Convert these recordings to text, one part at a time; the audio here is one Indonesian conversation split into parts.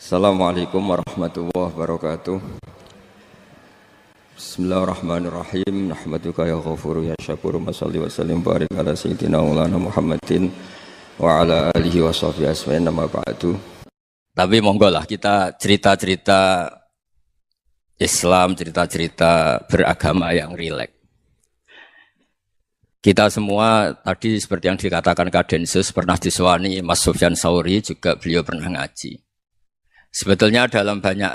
Assalamualaikum warahmatullahi wabarakatuh. Bismillahirrahmanirrahim. Nahmaduka ya ghafuru ya syakuru. Mashalli wa sallim barik ala sayyidina maulana Muhammadin wa ala alihi wa sahbihi asma'in nama ba'du. Tapi monggo lah kita cerita-cerita Islam, cerita-cerita beragama yang rileks. Kita semua tadi seperti yang dikatakan Kadensus pernah disewani Mas Sufyan Sauri, juga beliau pernah ngaji. Sebetulnya dalam banyak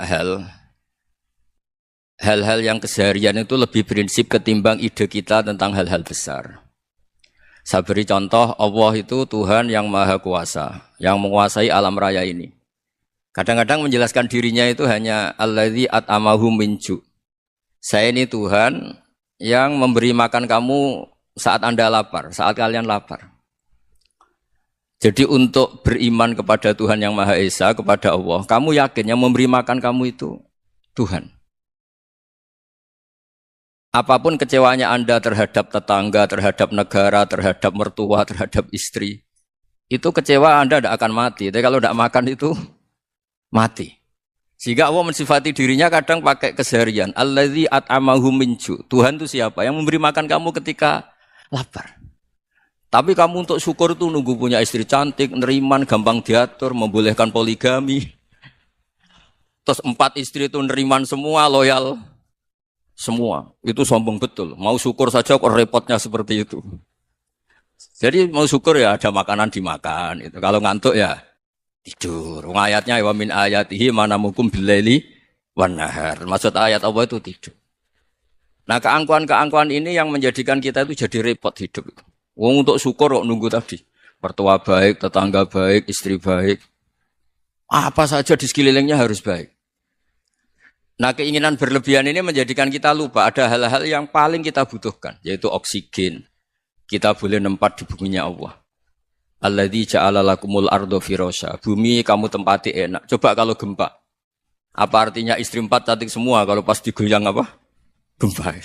hal-hal yang keseharian itu lebih prinsip ketimbang ide kita tentang hal-hal besar. Saya beri contoh, Allah itu Tuhan yang maha kuasa, yang menguasai alam raya ini. Kadang-kadang menjelaskan dirinya itu hanya alladzi at'amahum min ju'. Saya ini Tuhan yang memberi makan kamu saat Anda lapar, saat kalian lapar. Jadi untuk beriman kepada Tuhan yang Maha Esa, kepada Allah, kamu yakin yang memberi makan kamu itu Tuhan. Apapun kecewanya Anda terhadap tetangga, terhadap negara, terhadap mertua, terhadap istri, itu kecewa Anda tidak akan mati. Tapi kalau tidak makan itu mati. Sehingga Allah mensifati dirinya kadang pakai keseharian. Alladzi at'amahum min ju'. Tuhan itu siapa? Yang memberi makan kamu ketika lapar. Tapi kamu untuk syukur itu nunggu punya istri cantik, neriman, gampang diatur, membolehkan poligami. Terus 4 istri itu neriman semua, loyal semua. Itu sombong betul. Mau syukur saja kok repotnya seperti itu. Jadi mau syukur ya ada makanan dimakan. Itu. Kalau ngantuk ya tidur. Ayatnya wa min ayatihi manamukum billaili wan nahar. Maksud ayat Allah itu tidur. Nah keangkuhan-keangkuhan ini yang menjadikan kita itu jadi repot hidup itu. Wong untuk syukur kok nunggu tadi. Mertua baik, tetangga baik, istri baik. Apa saja di sekelilingnya harus baik. Nah keinginan berlebihan ini menjadikan kita lupa ada hal-hal yang paling kita butuhkan. Yaitu oksigen. Kita boleh nempat di buminya Allah. Alladzi ja'ala lakumul ardo firasya. Bumi kamu tempati enak. Coba kalau gempa. Apa artinya istri 4 cantik semua kalau pas digoyang apa? Gempa.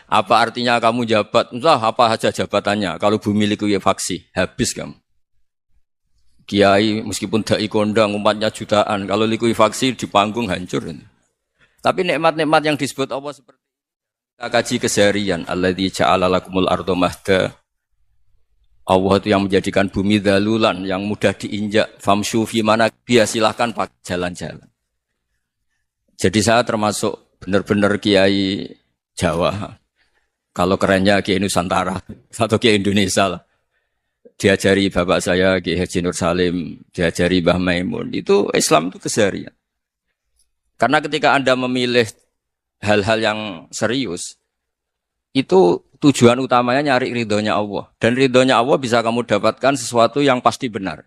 Apa artinya kamu jabat? Entah apa saja jabatannya. Kalau bumi likuifaksi, habis kamu. Kiai meskipun dai kondang umatnya jutaan, kalau likuifaksi di panggung hancur. Tapi nikmat-nikmat yang disebut Allah seperti kita kaji keseharian. Alladzi ja'ala lakumul ardo mahda. Allah itu yang menjadikan bumi dalulan, yang mudah diinjak. Famshu fi mana biya, silahkan pakai jalan-jalan. Jadi saya termasuk benar-benar kiai Jawa. Kalau kerennya Kiai Nusantara atau Kiai Indonesia lah. Diajari bapak saya Kiai Haji Nur Salim, diajari Mbah Maimun. Itu Islam itu keseharian. Karena ketika Anda memilih hal-hal yang serius, itu tujuan utamanya nyari ridhonya Allah. Dan ridhonya Allah bisa kamu dapatkan sesuatu yang pasti benar.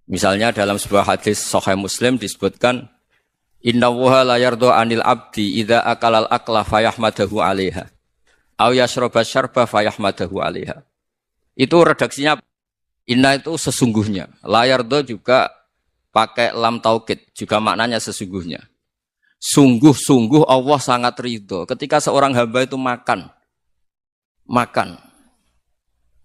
Misalnya dalam sebuah hadis Sahih Muslim disebutkan, Inna Allaha la yardo anil abdi idza akalal akla fayahmadahu 'alaiha. Aw yashraba syarba fayahmadahu 'alaiha. Itu redaksinya inna itu sesungguhnya. La yardo juga pakai lam taukid, juga maknanya sesungguhnya. Sungguh-sungguh Allah sangat ridho ketika seorang hamba itu makan.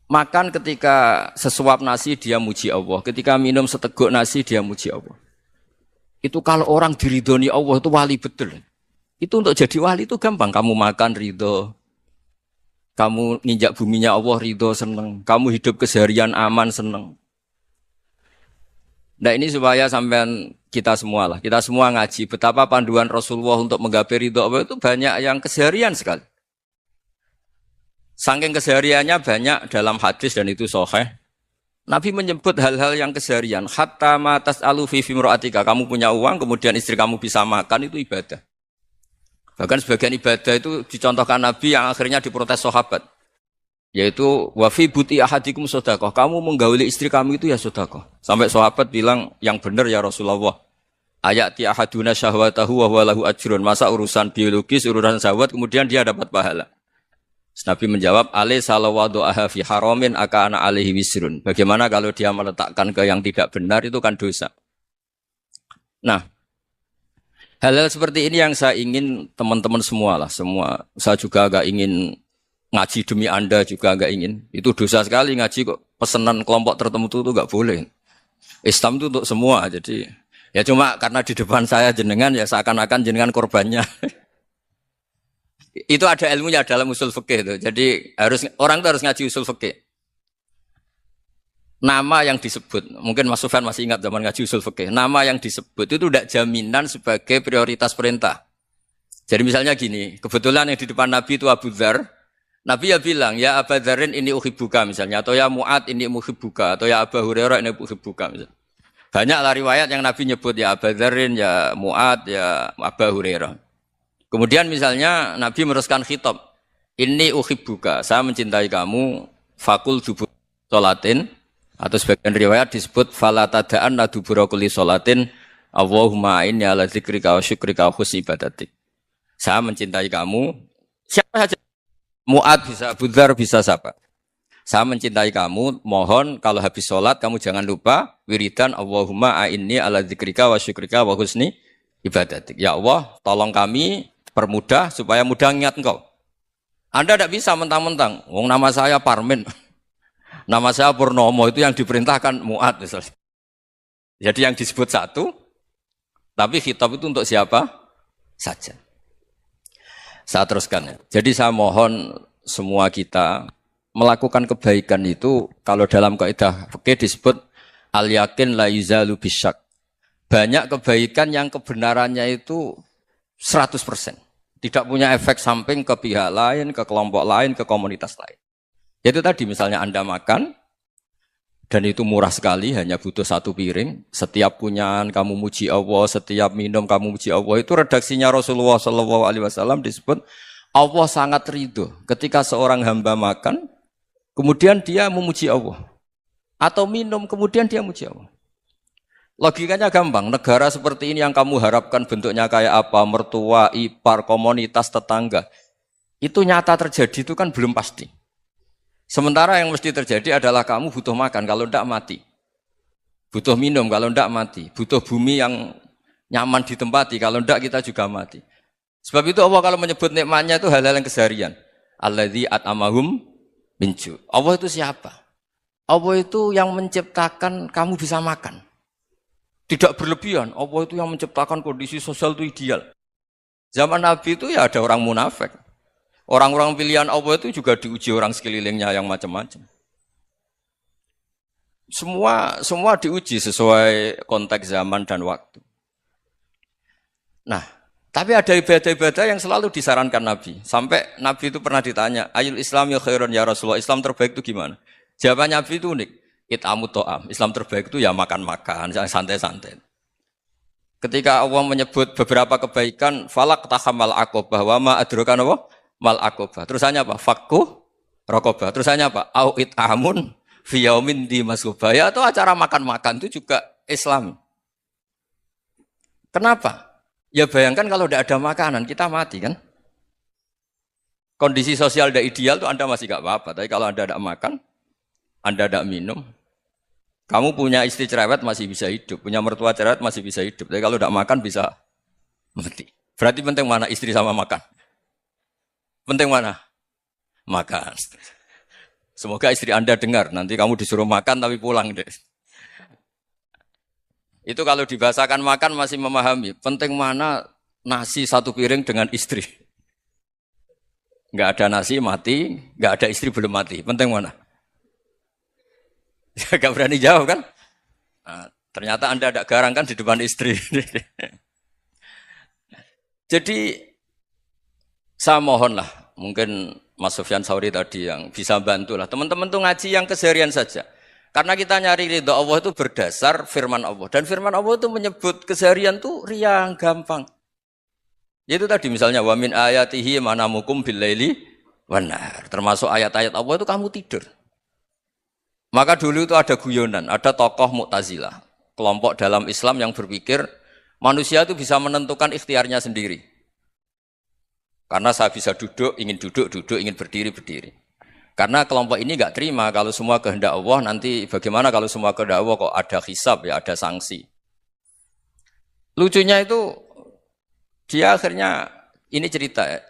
Makan ketika sesuap nasi dia muji Allah, ketika minum seteguk nasi dia muji Allah. Itu kalau orang diridhoni Allah itu wali betul. Itu untuk jadi wali itu gampang. Kamu makan ridho, kamu nginjak buminya Allah ridho seneng, kamu hidup keseharian aman seneng. Nah ini supaya sampean kita semua ngaji betapa panduan Rasulullah untuk menggapai ridho Allah itu banyak yang keseharian sekali. Saking kesehariannya banyak dalam hadis dan itu sahih. Nabi menyebut hal-hal yang keseharian. Hatta ma tas'alu fi fimra'atika. Kamu punya uang, kemudian istri kamu bisa makan, itu ibadah. Bahkan sebagian ibadah itu dicontohkan Nabi yang akhirnya diprotes sahabat. Yaitu, wa fi buti ahadikum sodaqah. Kamu menggauli istri kamu itu ya sodaqah. Sampai sahabat bilang, yang benar ya Rasulullah. Ayati ahaduna syahwatahu wa huwa lahu ajrun. Masa urusan biologis, urusan syahwat, kemudian dia dapat pahala. Nabi menjawab, alaih salawadu'aha fi haramin aka'ana alaihi wisrun. Bagaimana kalau dia meletakkan ke yang tidak benar, itu kan dosa. Nah, hal-hal seperti ini yang saya ingin teman-teman semua lah. Saya juga agak ingin ngaji demi Anda juga agak ingin. Itu dosa sekali ngaji kok. Pesanan kelompok tertentu itu enggak boleh. Islam itu untuk semua. Jadi Ya cuma karena di depan saya jenengan ya seakan-akan jenengan korbannya. Itu ada ilmunya dalam usul fikih itu. Jadi orang itu harus ngaji usul fikih. Nama yang disebut, mungkin Mas Sufyan masih ingat zaman ngaji usul fikih. Nama yang disebut itu tidak jaminan sebagai prioritas perintah. Jadi misalnya gini, kebetulan yang di depan Nabi itu Abu Dzar. Nabi ya bilang, ya Abu Dzarin ini uhibbuka misalnya, atau ya Mu'ad ini uhibbuka, atau ya Abu Hurairah ini uhibbuka misalnya. Banyaklah riwayat yang Nabi nyebut ya Abu Dzarin, ya Mu'ad, ya Abu Hurairah. Kemudian misalnya Nabi meneruskan khitab, ini uhibbuka, saya mencintai kamu, fakul dubur sholatin, atau sebagian riwayat disebut fala tada'anna dubura kulli sholatin, Allahumma inni ala dzikrika wa syukrika wa husni ibadatik. Saya mencintai kamu, siapa saja. Mu'ad bisa, Abu Dzar bisa siapa? Saya mencintai kamu, mohon kalau habis sholat kamu jangan lupa wiridan Allahumma a'inni ala dzikrika wa syukrika wa husni ibadatik. Ya Allah, tolong kami permudah supaya mudah ingat engkau. Anda tidak bisa mentang-mentang, nama saya Parmin, nama saya Purnomo, itu yang diperintahkan Mu'ad misalnya. Jadi yang disebut satu, tapi khitab itu untuk siapa saja. Saya teruskan ya. Jadi saya mohon semua kita melakukan kebaikan itu kalau dalam kaidah fikih disebut al yakin la yuzalu bisyak. Banyak kebaikan yang kebenarannya itu 100%. Tidak punya efek samping ke pihak lain, ke kelompok lain, ke komunitas lain. Itu tadi misalnya Anda makan dan itu murah sekali, hanya butuh satu piring. Setiap punyaan kamu muji Allah, setiap minum kamu muji Allah. Itu redaksinya Rasulullah SAW disebut Allah sangat ridho ketika seorang hamba makan, kemudian dia memuji Allah. Atau minum, kemudian dia muji Allah. Logikanya gampang, negara seperti ini yang kamu harapkan bentuknya kayak apa, mertua, ipar, komunitas, tetangga. Itu nyata terjadi itu kan belum pasti. Sementara yang mesti terjadi adalah kamu butuh makan, kalau tidak mati. Butuh minum, kalau tidak mati. Butuh bumi yang nyaman ditempati, kalau tidak kita juga mati. Sebab itu Allah kalau menyebut nikmatnya itu hal-hal yang keseharian. Alladzi at'amahum min ju'. Allah itu siapa? Allah itu yang menciptakan kamu bisa makan. Tidak berlebihan. Allah itu yang menciptakan kondisi sosial itu ideal. Zaman Nabi itu ya ada orang munafik. Orang-orang pilihan Allah itu juga diuji orang sekelilingnya yang macam-macam. Semua diuji sesuai konteks zaman dan waktu. Nah, tapi ada ibadah-ibadah yang selalu disarankan Nabi. Sampai Nabi itu pernah ditanya, ayul Islam ya khairun ya Rasulullah, Islam terbaik itu gimana? Jawaban Nabi itu unik. It'amu to'am. Islam terbaik itu ya makan-makan, santai-santai. Ketika Allah menyebut beberapa kebaikan, falak tahamal aqobah, wa ma adrokan apa? Mal aqobah. Terusannya apa? Fakku raqobah. Terusannya apa? Au it'amun fi yaumin di masghubah. Ya, atau acara makan-makan itu juga Islam. Kenapa? Ya bayangkan kalau tidak ada makanan, kita mati kan? Kondisi sosial tidak ideal itu Anda masih gak apa-apa. Tapi kalau Anda tidak makan, Anda tidak minum, kamu punya istri cerewet masih bisa hidup, punya mertua cerewet masih bisa hidup. Tapi kalau tidak makan bisa mati. Berarti penting mana istri sama makan? Penting mana? Makan. Semoga istri Anda dengar, nanti kamu disuruh makan tapi pulang deh. Itu kalau dibahasakan makan masih memahami. Penting mana nasi satu piring dengan istri. Enggak ada nasi mati, enggak ada istri belum mati. Penting mana? Enggak berani jawab kan? Nah, ternyata Anda ada garang kan di depan istri. Jadi saya mohonlah, mungkin Mas Sufyan Sauri tadi yang bisa bantu lah. Teman-teman tuh ngaji yang keseharian saja. Karena kita nyari ridha Allah itu berdasar firman Allah. Dan firman Allah itu menyebut keseharian tuh riang, gampang. Itu tadi misalnya, wa min ayatihi manamukum billaili wan nahar. Termasuk ayat-ayat Allah itu kamu tidur. Maka dulu itu ada guyonan, ada tokoh Mu'tazilah. Kelompok dalam Islam yang berpikir manusia itu bisa menentukan ikhtiarnya sendiri. Karena saya bisa duduk, ingin berdiri, berdiri. Karena kelompok ini enggak terima kalau semua kehendak Allah, nanti bagaimana kalau semua kehendak Allah kok ada hisab, ya ada sanksi. Lucunya itu, dia akhirnya, ini cerita ya,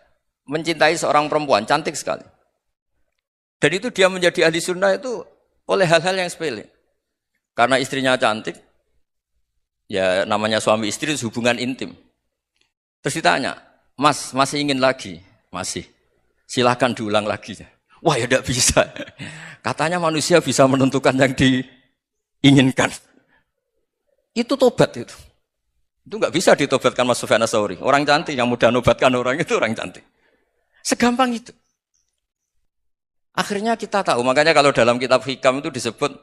mencintai seorang perempuan, cantik sekali. Dan itu dia menjadi ahli sunnah itu oleh hal-hal yang sepele. Karena istrinya cantik, Ya namanya suami istri itu hubungan intim. Terus ditanya, Mas, masih ingin lagi? Masih. Silahkan diulang lagi. Wah ya tidak bisa. Katanya manusia bisa menentukan yang diinginkan. Itu tobat itu. Itu nggak bisa ditobatkan Mas Sufyan Ats-Tsauri. Orang cantik yang mudah nobatkan orang itu orang cantik. Segampang itu. Akhirnya kita tahu. Makanya kalau dalam kitab Hikam itu disebut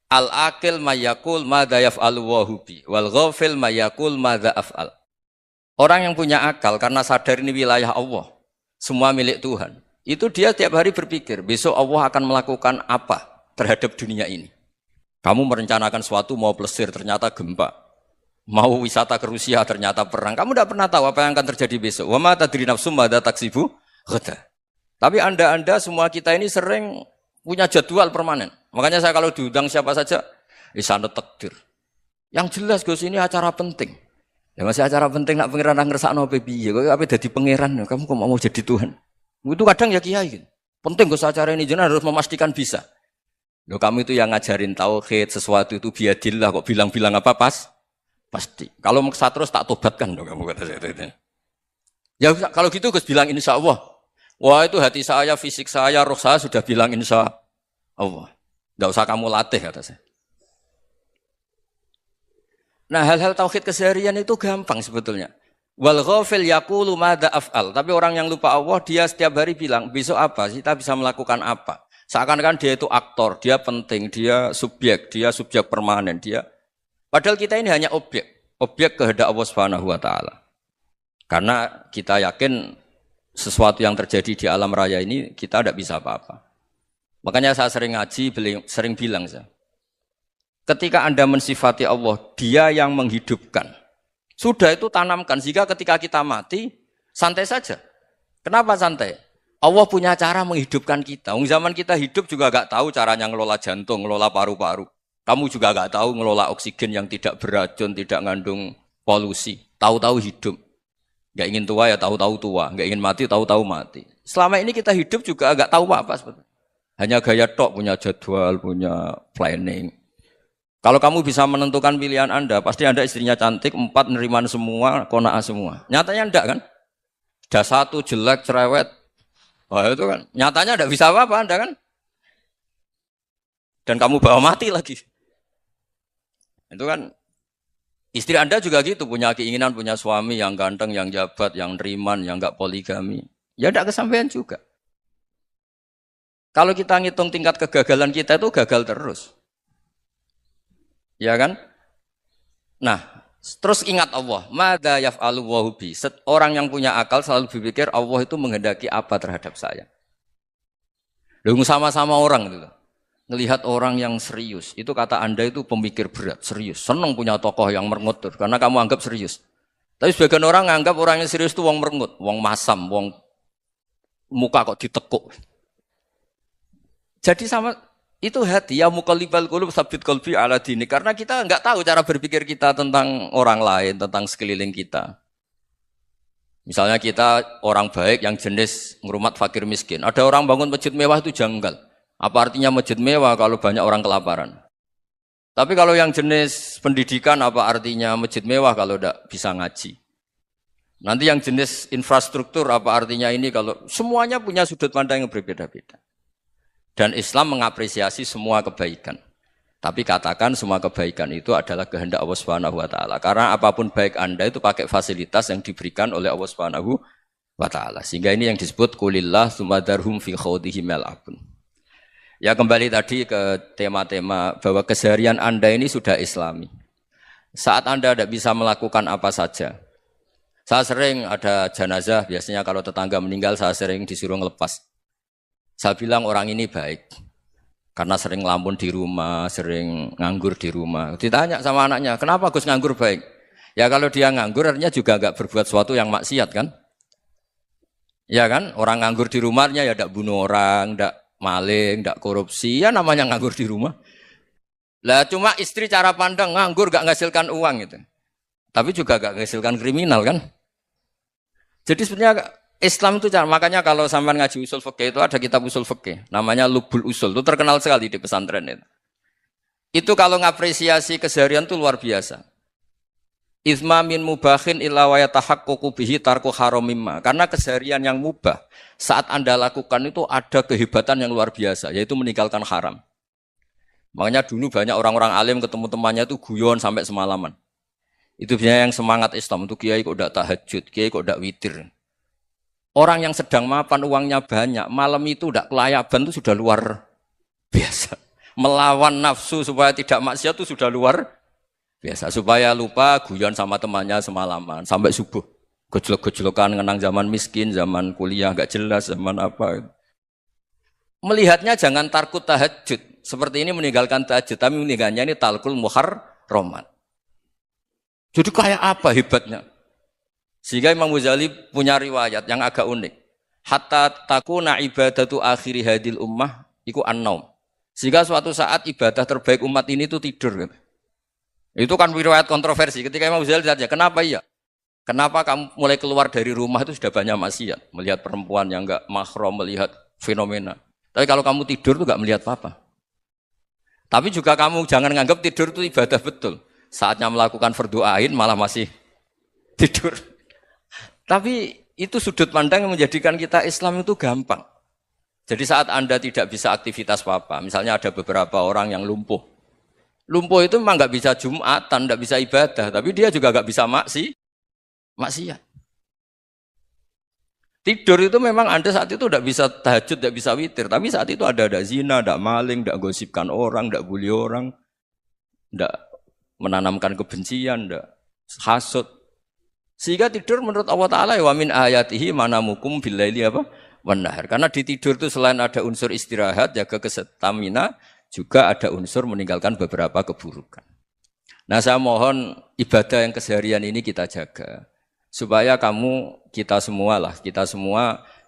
al-akil mayakul madza yaf'alu wa hubi wal ghafil mayakul madza af'al. Orang yang punya akal karena sadar ini wilayah Allah, semua milik Tuhan. Itu dia tiap hari berpikir, besok Allah akan melakukan apa terhadap dunia ini. Kamu merencanakan sesuatu mau plesir ternyata gempa. Mau wisata ke Rusia ternyata perang. Kamu tidak pernah tahu apa yang akan terjadi besok. Wa ma tadri nafsum madza taksibu ghadan. Tapi Anda semua kita ini sering punya jadwal permanen. Makanya saya kalau diundang siapa saja, sana takdir. Yang jelas Gus ini acara penting. Ya masih acara penting nak pangeran ngersakno apa piye? Kok ape dadi pangeran? Kamu kok mau jadi Tuhan? Itu kadang ya kiai. Penting Gus acara ini jenengan harus memastikan bisa. Loh kamu itu yang ngajarin tauhid, sesuatu itu biadillah kok bilang-bilang apa pas? Pasti. Kalau maksa terus tak tobatkan loh kamu kata saya itu. Ya kalau gitu Gus bilang insya Allah. Wah itu hati saya, fisik saya, roh saya sudah bilang insya Allah. Tidak usah kamu latih kata saya. Nah hal-hal tauhid keseharian itu gampang sebetulnya. Wal ghafil yaqulu madza af'al. Tapi orang yang lupa Allah dia setiap hari bilang besok apa? Kita bisa melakukan apa? Seakan-akan dia itu aktor, dia penting, dia subjek permanen, dia. Padahal kita ini hanya objek kehendak Allah Subhanahu wa taala. Karena kita yakin sesuatu yang terjadi di alam raya ini kita tidak bisa apa-apa. Makanya saya sering ngaji, sering bilang saya. Ketika Anda mensifati Allah, Dia yang menghidupkan. Sudah itu tanamkan sehingga ketika kita mati santai saja. Kenapa santai? Allah punya cara menghidupkan kita. Zaman kita hidup juga gak tahu caranya ngelola jantung, ngelola paru-paru. Kamu juga gak tahu ngelola oksigen yang tidak beracun, tidak ngandung polusi. Tahu-tahu hidup. Gak ingin tua ya tahu-tahu tua. Gak ingin mati tahu-tahu mati. Selama ini kita hidup juga gak tahu apa-apa sebetulnya. Hanya gaya tok, punya jadwal, punya planning. Kalau kamu bisa menentukan pilihan Anda, pasti Anda istrinya cantik, 4 neriman semua, kona'ah semua. Nyatanya enggak kan? Ada 1 jelek, cerewet. Wah itu kan, nyatanya enggak bisa apa-apa Anda kan? Dan kamu bawa mati lagi. Itu kan, istri Anda juga gitu, punya keinginan, punya suami yang ganteng, yang jabat, yang neriman, yang enggak poligami. Ya enggak kesampaian juga. Kalau kita ngitung tingkat kegagalan kita itu gagal terus. Ya kan? Nah, terus ingat Allah. Madza yaf'alu wa bi. Orang yang punya akal selalu berpikir Allah itu menghendaki apa terhadap saya. Lalu sama-sama orang itu. Ngelihat orang yang serius. Itu kata Anda itu pemikir berat, serius. Senang punya tokoh yang merengut karena kamu anggap serius. Tapi sebagian orang anggap orang yang serius itu wong merengut, wong masam, wong muka kok ditekuk. Jadi sama itu hati ya muqallibal qulub tsabbit qalbi ala dini karena kita enggak tahu cara berpikir kita tentang orang lain, tentang sekeliling kita. Misalnya kita orang baik yang jenis ngrumat fakir miskin. Ada orang bangun masjid mewah itu janggal. Apa artinya masjid mewah kalau banyak orang kelaparan? Tapi kalau yang jenis pendidikan apa artinya masjid mewah kalau enggak bisa ngaji? Nanti yang jenis infrastruktur apa artinya ini kalau semuanya punya sudut pandang yang berbeda-beda. Dan Islam mengapresiasi semua kebaikan. Tapi katakan semua kebaikan itu adalah kehendak Allah Subhanahu wa taala. Karena apapun baik Anda itu pakai fasilitas yang diberikan oleh Allah Subhanahu wa taala. Sehingga ini yang disebut qulillah tsumadarhum fi khawdihim yal'abun. Ya kembali tadi ke tema-tema bahwa keseharian Anda ini sudah Islami. Saat Anda tidak bisa melakukan apa saja. Saya sering ada jenazah, biasanya kalau tetangga meninggal saya sering disuruh ngelepas. Saya bilang orang ini baik. Karena sering ngelamun di rumah, sering nganggur di rumah. Ditanya sama anaknya, kenapa Gus nganggur baik? Ya kalau dia nganggur artinya juga enggak berbuat sesuatu yang maksiat kan? Ya kan? Orang nganggur di rumahnya ya enggak bunuh orang, enggak maling, enggak korupsi. Ya namanya nganggur di rumah. Lah cuma istri cara pandang nganggur enggak menghasilkan uang gitu. Tapi juga enggak menghasilkan kriminal kan? Jadi sebenarnya Islam itu makanya kalau sampean ngaji usul fikih itu ada kitab usul fikih namanya Lubul Usul itu terkenal sekali di pesantren itu. Itu kalau ngapresiasi keseharian itu luar biasa. Izma min mubahin illa wa yatahaqqaqu bihi tarku haramimma. Karena keseharian yang mubah saat Anda lakukan itu ada kehebatan yang luar biasa, yaitu meninggalkan haram. Makanya dulu banyak orang-orang alim ketemu temannya itu guyon sampai semalaman. Itu biasanya yang semangat Islam, itu kiai kok tidak tahajud, kiai kok tidak witir. Orang yang sedang mapan uangnya banyak, malam itu tidak kelayaban itu sudah luar biasa. Melawan nafsu supaya tidak maksiat itu sudah luar biasa. Supaya lupa guyon sama temannya semalaman sampai subuh. Gejlok-gejlokan ngenang zaman miskin, zaman kuliah nggak jelas, zaman apa. Melihatnya jangan tarkut tahajud. Seperti ini meninggalkan tahajud, tapi meninggalnya ini talkul muharramat. Jadi kayak apa hebatnya? Sehingga Imam Ghazali punya riwayat yang agak unik. Hatta takuna ibadatu akhiri hadil ummah iku an-naum. Sehingga suatu saat ibadah terbaik umat ini itu tidur. Itu kan riwayat kontroversi. Ketika Imam Ghazali ditanya, kenapa iya? Kenapa kamu mulai keluar dari rumah itu sudah banyak maksiat? Melihat perempuan yang enggak mahram, melihat fenomena. Tapi kalau kamu tidur itu enggak melihat apa-apa. Tapi juga kamu jangan nganggap tidur itu ibadah betul. Saatnya melakukan fardu ain malah masih tidur. Tapi itu sudut pandang yang menjadikan kita Islam itu gampang. Jadi saat Anda tidak bisa aktivitas apa-apa, misalnya ada beberapa orang yang lumpuh. Lumpuh itu memang nggak bisa Jumatan, nggak bisa ibadah, tapi dia juga nggak bisa maksiat. Tidur itu memang Anda saat itu tidak bisa tahajud, tidak bisa witir, tapi saat itu ada zina, ada maling, ada gosipkan orang, ada bully orang, ada menanamkan kebencian, ada hasud. Sehingga tidur menurut Allah Ta'ala wa min ayatihi manamukum billaili apa? Wanahar. Karena di tidur itu selain ada unsur istirahat, jaga kestamina, juga ada unsur meninggalkan beberapa keburukan. Nah saya mohon ibadah yang keseharian ini kita jaga. Supaya kita semua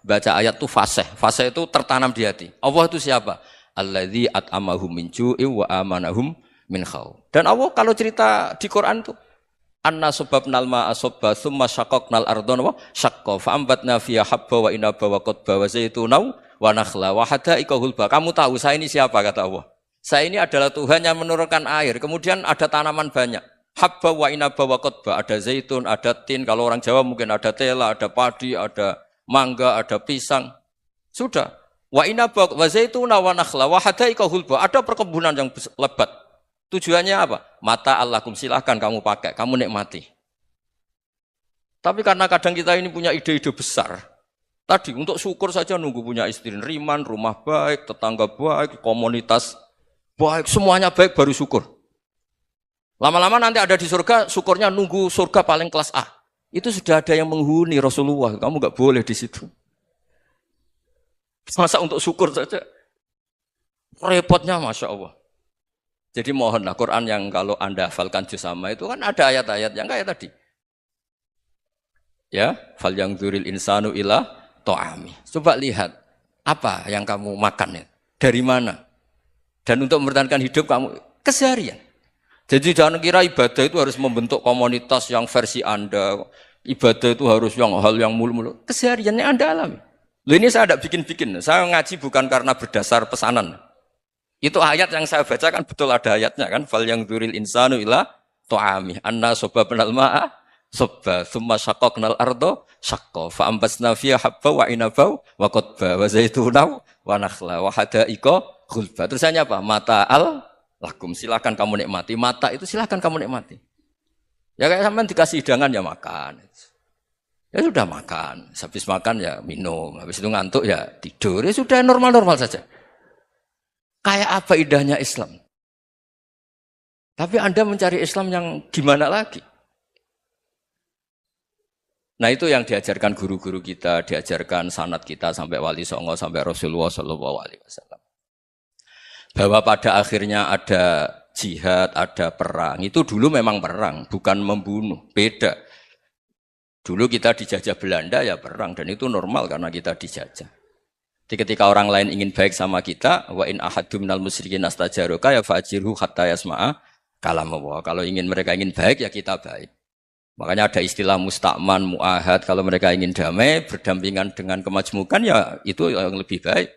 baca ayat itu fasih. Fasih itu tertanam di hati. Allah itu siapa? Alladzi at'amahum min ju'i wa amanahum min khauf. Dan Allah kalau cerita di Quran itu anna sababnal ma'a sabba thumma syaqaqnal ardha wa syaqqa fa ambatna fiha habba wa inaba wa qadba wa zaituna wa nakhla wa hada'iqa hulba. Kamu tahu saya ini siapa kata Allah? Saya ini adalah Tuhan yang menurunkan air, kemudian ada tanaman banyak. Habba wa inaba wa qadba, ada zaitun, ada tin, kalau orang Jawa mungkin ada tela, ada padi, ada mangga, ada pisang. Sudah. Wa inaba wa zaituna wa nakhla wa hada'iqa hulba. Ada perkebunan yang lebat. Tujuannya apa? Mata Allahkum, silahkan kamu pakai, kamu nikmati. Tapi karena kadang kita ini punya ide-ide besar. Tadi untuk syukur saja nunggu punya istri riman, rumah baik, tetangga baik, komunitas baik, semuanya baik baru syukur. Lama-lama nanti ada di surga, syukurnya nunggu surga paling kelas A. Itu sudah ada yang menghuni Rasulullah, kamu nggak boleh di situ. Masa untuk syukur saja? Repotnya Masya Allah. Jadi mohonlah Quran yang kalau Anda hafalkan juz sama itu kan ada ayat-ayat yang kayak tadi. Ya, fal yang dzuril insanu ila ta'ami. Coba lihat apa yang kamu makan ya? Dari mana? Dan untuk mempertahankan hidup kamu keseharian. Jadi jangan kira ibadah itu harus membentuk komunitas yang versi Anda. Ibadah itu harus hal yang mulu-mulu. Kesehariannya Anda alami. Loh ini saya tidak bikin-bikin. Saya ngaji bukan karena berdasar pesanan. Itu ayat yang saya baca kan betul ada ayatnya kan. Fal yang dzuril insanu ila ta'ami. Anna sababnal ma'a sabba thumma syaqaqnal arda syaqqa fa ambasna fiha habba wa inaba wa qadba wa zaituna wa nakhla wa hada'iqa ghulba. Terusannya apa? Mata'al lakum, silakan kamu nikmati. Mata itu silakan kamu nikmati. Ya kayak sampean dikasih hidangan ya makan. Ya sudah makan. Habis makan ya minum. Habis itu ngantuk ya tidur. Ya sudah normal-normal saja. Kayak apa indahnya Islam. Tapi Anda mencari Islam yang gimana lagi? Nah itu yang diajarkan guru-guru kita, diajarkan sanad kita sampai Wali Songo, sampai Rasulullah SAW. Bahwa pada akhirnya ada jihad, ada perang. Itu dulu memang perang, bukan membunuh. Beda. Dulu kita dijajah Belanda ya perang, dan itu normal karena kita dijajah. Jadi ketika orang lain ingin baik sama kita, wa in ahadum minal musyrikin astajaruka ya fa'jirhu hatta yasma'a kalam Allah. Kalau mereka ingin baik ya kita baik. Makanya ada istilah musta'man, mu'ahad. Kalau mereka ingin damai, berdampingan dengan kemajmukan ya itu yang lebih baik.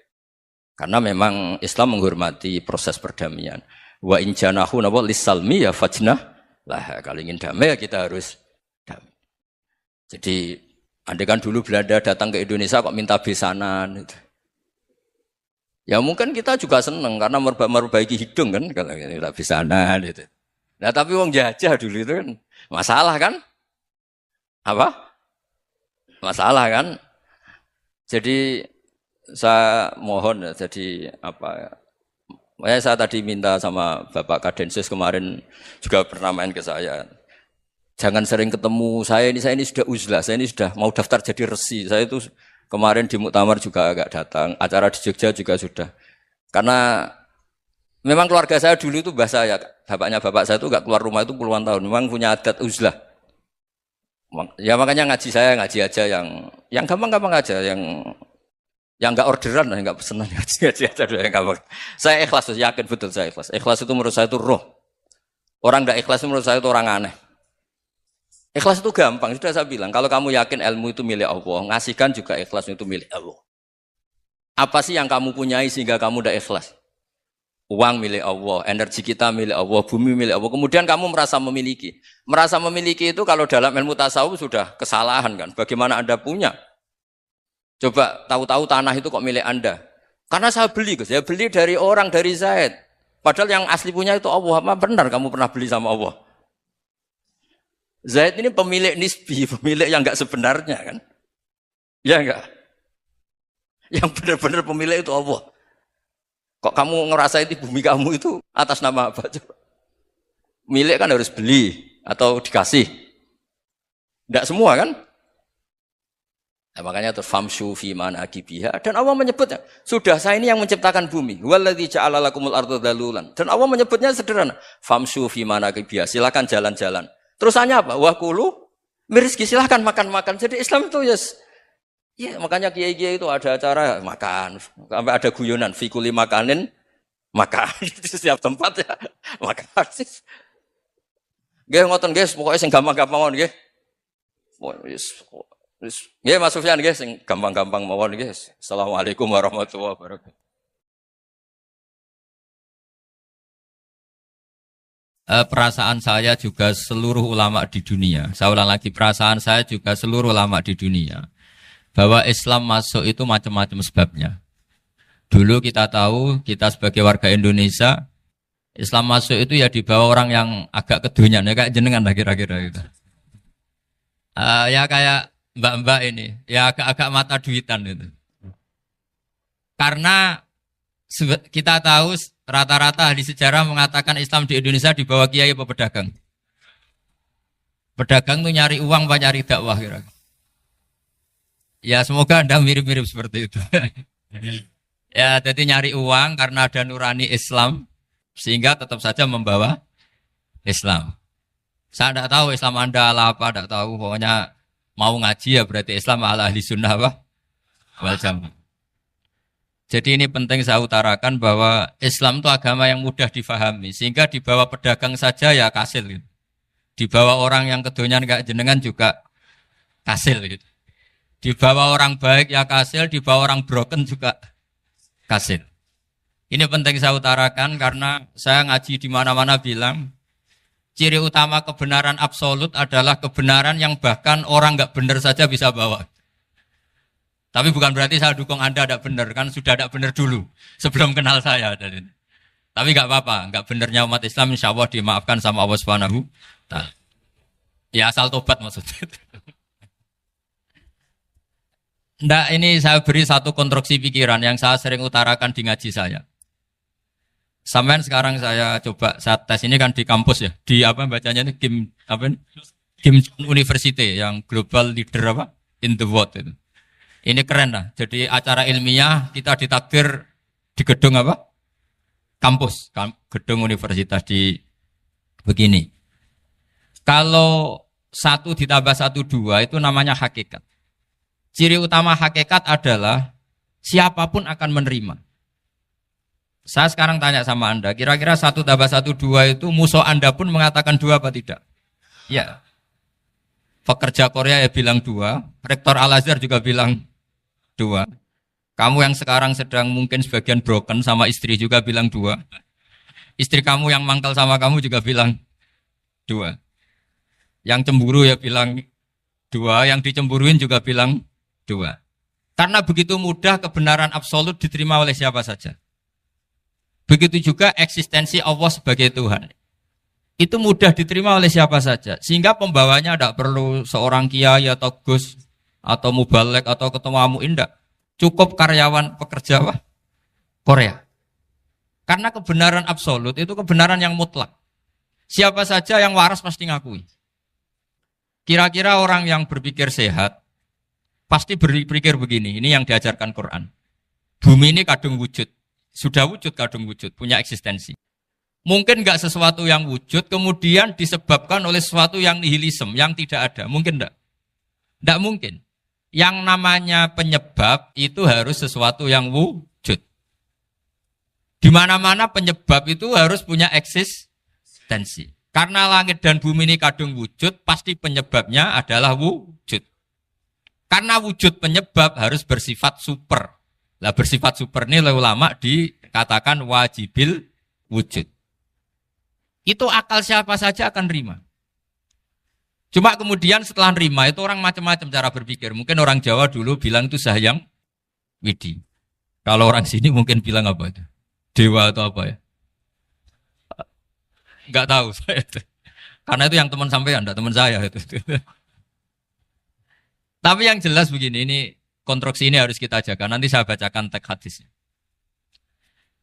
Karena memang Islam menghormati proses perdamaian. Wa in janahu napa lisalmi ya fajnah lah. Kalau ingin damai ya kita harus damai. Jadi andai kan dulu Belanda datang ke Indonesia kok minta besanan gitu. Ya mungkin kita juga seneng karena memperbaiki hidung kan kalau minta besanan gitu. Nah tapi wong jajah dulu itu kan masalah kan? Apa? Masalah kan? Jadi saya mohon ya, jadi apa? Saya tadi minta sama Bapak Kadensus kemarin juga pernah main ke saya. Jangan sering ketemu saya ini sudah uzlah, saya ini sudah mau daftar jadi resi. Saya itu kemarin di muktamar juga agak datang, acara di Jogja juga sudah. Karena memang keluarga saya dulu itu bahasa ya, bapaknya bapak saya itu enggak keluar rumah itu puluhan tahun. Memang punya adat uzlah. Ya makanya ngaji aja yang gampang-gampang aja, yang enggak orderan, enggak pesenan ngaji aja dulu yang gampang. Saya ikhlas, yakin betul saya ikhlas. Ikhlas itu menurut saya itu roh. Orang enggak ikhlas menurut saya itu orang aneh. Ikhlas itu gampang, sudah saya bilang. Kalau kamu yakin ilmu itu milik Allah, ngasihkan juga ikhlas itu milik Allah. Apa sih yang kamu punyai sehingga kamu udah ikhlas? Uang milik Allah, energi kita milik Allah, bumi milik Allah. Kemudian kamu merasa memiliki. Merasa memiliki itu kalau dalam ilmu tasawuf sudah kesalahan kan. Bagaimana Anda punya? Coba tahu-tahu tanah itu kok milik Anda. Karena saya beli, Gus. Saya beli dari orang, dari Zaid. Padahal yang asli punya itu Allah. Apa benar kamu pernah beli sama Allah? Zaid ini pemilik nisbi, pemilik yang enggak sebenarnya kan? Ya enggak? Yang benar-benar pemilik itu Allah. Kok kamu ngerasa itu bumi kamu itu atas nama apa? Coba. Milik kan harus beli atau dikasih. Enggak semua kan? Nah, makanya terus famshu fi manaqibiha dan Allah menyebutnya, sudah saya ini yang menciptakan bumi. Wallazi ja'ala lakumul arda dalulan. Dan Allah menyebutnya sederhana, famshu fi manaqibiha, silakan jalan-jalan. Terusannya apa? Wa kulu mirizki, silakan makan-makan. Jadi Islam itu ya makanya kiai-kiai itu ada acara makan, sampai ada guyonan fi kulli makanin makan. Itu setiap tempat ya makan. Nggih ngoten nggih, pokoke sing gampang-gampang mawon nggih. Nggih Mas Sufyan nggih sing gampang-gampang mawon nggih. Assalamualaikum warahmatullahi wabarakatuh. Perasaan saya juga seluruh ulama di dunia. Saya ulang lagi, perasaan saya juga seluruh ulama di dunia. Bahwa Islam masuk itu macam-macam sebabnya. Dulu kita tahu, kita sebagai warga Indonesia, Islam masuk itu ya dibawa orang yang agak kedonyan, ya kayak jenengan lah kira-kira gitu. Ya kayak mbak-mbak ini, ya agak-agak mata duitan itu. Karena kita tahu rata-rata ahli sejarah mengatakan Islam di Indonesia dibawa kiai apa pedagang. Pedagang itu nyari uang apa nyari dakwah kira-kira. Ya semoga Anda mirip-mirip seperti itu. Ya jadi nyari uang karena ada nurani Islam sehingga tetap saja membawa Islam. Saya tidak tahu Islam Anda ala apa, tidak tahu. Pokoknya mau ngaji ya berarti Islam ala ahli sunnah apa? Wal jamaah. Jadi ini penting saya utarakan bahwa Islam itu agama yang mudah difahami. Sehingga dibawa pedagang saja ya kasil. Gitu. Dibawa orang yang kedonyan kayak jenengan juga kasil. Gitu. Dibawa orang baik ya kasil, dibawa orang broken juga kasil. Ini penting saya utarakan karena saya ngaji di mana-mana bilang ciri utama kebenaran absolut adalah kebenaran yang bahkan orang nggak benar saja bisa bawa. Tapi bukan berarti saya dukung Anda tidak benar, kan sudah tidak benar dulu sebelum kenal saya. Tapi nggak apa-apa, nggak benarnya umat Islam insya Allah dimaafkan sama Allah Subhanahu. Ya asal tobat maksudnya. Nggak, ini saya beri satu konstruksi pikiran yang saya sering utarakan di ngaji saya. Sampai sekarang saya coba saat tes ini kan di kampus ya, di apa bacanya ini Kim University yang global leader apa in the world itu. Ini keren lah. Jadi acara ilmiah kita ditakdir di gedung apa? Kampus, gedung universitas di begini. Kalau 1 ditambah 1 2 itu namanya hakikat. Ciri utama hakikat adalah siapapun akan menerima. Saya sekarang tanya sama Anda, kira-kira 1 tambah 1 2 itu musuh Anda pun mengatakan 2 apa tidak? Ya. Pekerja Korea ya bilang 2, Rektor Al-Azhar juga bilang 2. Kamu yang sekarang sedang mungkin sebagian broken sama istri juga bilang 2. Istri kamu yang mangkal sama kamu juga bilang 2. Yang cemburu ya bilang 2, yang dicemburuin juga bilang 2. Karena begitu mudah kebenaran absolut diterima oleh siapa saja. Begitu juga eksistensi Allah sebagai Tuhan. Itu mudah diterima oleh siapa saja. Sehingga pembawanya tidak perlu seorang kiai atau gus atau mubalek atau ketua muin, tidak. Cukup karyawan pekerja Korea. Karena kebenaran absolut itu kebenaran yang mutlak. Siapa saja yang waras pasti ngakui. Kira-kira orang yang berpikir sehat pasti berpikir begini, ini yang diajarkan Quran. Bumi ini kadung wujud. Sudah wujud kadung wujud, punya eksistensi. Mungkin enggak sesuatu yang wujud, kemudian disebabkan oleh sesuatu yang nihilisme, yang tidak ada. Mungkin enggak? Enggak mungkin. Yang namanya penyebab itu harus sesuatu yang wujud. Di mana-mana penyebab itu harus punya eksistensi. Karena langit dan bumi ini kadung wujud, pasti penyebabnya adalah wujud. Karena wujud penyebab harus bersifat super. Lah bersifat super ini oleh ulama dikatakan wajibil wujud. Itu akal siapa saja akan terima. Cuma kemudian setelah nerima itu orang macam-macam cara berpikir. Mungkin orang Jawa dulu bilang itu Sahyang Widi. Kalau orang sini mungkin bilang apa itu? Dewa atau apa ya? Enggak tahu saya itu. Karena itu yang teman sampean, enggak teman saya itu. Tapi yang jelas begini, ini konstruksi ini harus kita jaga. Nanti saya bacakan teks hadisnya.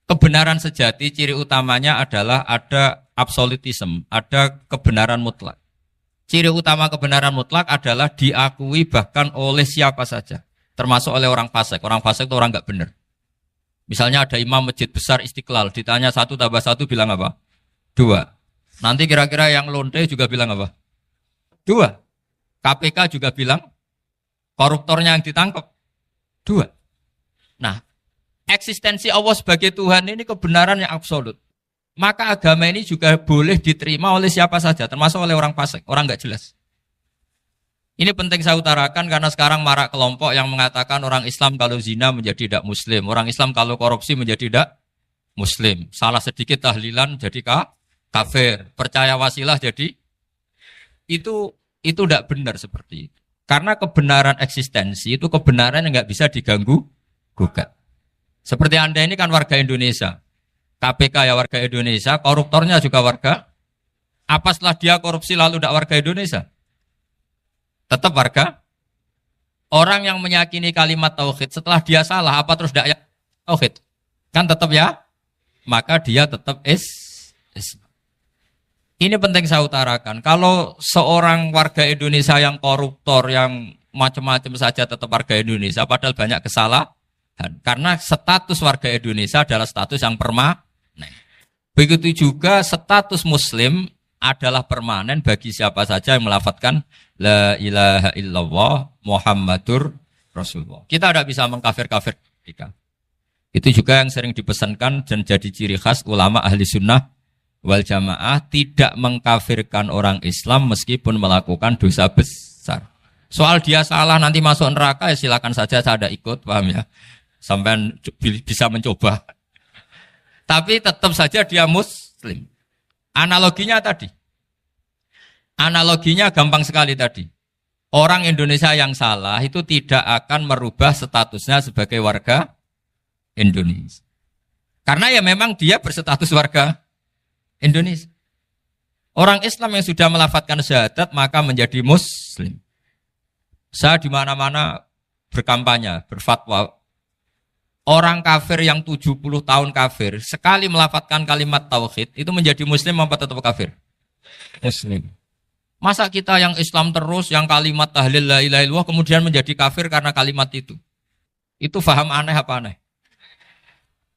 Kebenaran sejati ciri utamanya adalah ada absolutisme, ada kebenaran mutlak. Ciri utama kebenaran mutlak adalah diakui bahkan oleh siapa saja, termasuk oleh orang fasik. Orang fasik itu orang enggak benar. Misalnya ada imam masjid besar Istiqlal, ditanya 1 tambah 1 bilang apa? 2. Nanti kira-kira yang lonte juga bilang apa? 2. KPK juga bilang koruptornya yang ditangkap 2. Nah, eksistensi Allah sebagai Tuhan ini kebenaran yang absolut. Maka agama ini juga boleh diterima oleh siapa saja, termasuk oleh orang fasik, orang enggak jelas. Ini penting saya utarakan karena sekarang marak kelompok yang mengatakan orang Islam kalau zina menjadi tidak muslim, orang Islam kalau korupsi menjadi tidak muslim. Salah sedikit tahlilan jadi kafir, percaya wasilah jadi itu tidak benar seperti itu. Karena kebenaran eksistensi itu kebenaran yang nggak bisa diganggu gugat. Seperti Anda ini kan warga Indonesia, KPK ya warga Indonesia, koruptornya juga warga. Apa setelah dia korupsi lalu tidak warga Indonesia? Tetap warga. Orang yang meyakini kalimat tauhid setelah dia salah apa terus tidak ya tauhid? Kan tetap ya. Maka dia tetap Islam. Ini penting saya utarakan. Kalau seorang warga Indonesia yang koruptor, yang macam-macam saja tetap warga Indonesia, padahal banyak kesalahan. Karena status warga Indonesia adalah status yang permanen. Begitu juga status Muslim adalah permanen bagi siapa saja yang melafadzkan La ilaha illallah Muhammadur Rasulullah. Kita tidak bisa mengkafir-kafir mereka. Itu juga yang sering dipesankan dan jadi ciri khas ulama ahli sunnah wal jamaah, tidak mengkafirkan orang Islam meskipun melakukan dosa besar. Soal dia salah nanti masuk neraka ya silakan saja, saya ada ikut, paham ya? Sampai bisa mencoba. Tapi tetap saja dia muslim. Analoginya tadi. Analoginya gampang sekali tadi. Orang Indonesia yang salah itu tidak akan merubah statusnya sebagai warga Indonesia. Karena ya memang dia berstatus warga Indonesia. Orang Islam yang sudah melafadzkan syahadat maka menjadi muslim. Saya di mana-mana berkampanye, berfatwa. Orang kafir yang 70 tahun kafir, sekali melafadzkan kalimat tauhid, itu menjadi muslim apa tetap kafir? Muslim. Masa kita yang Islam terus, yang kalimat tahlil la ilaha illallah, kemudian menjadi kafir karena kalimat itu? Itu faham aneh apa aneh?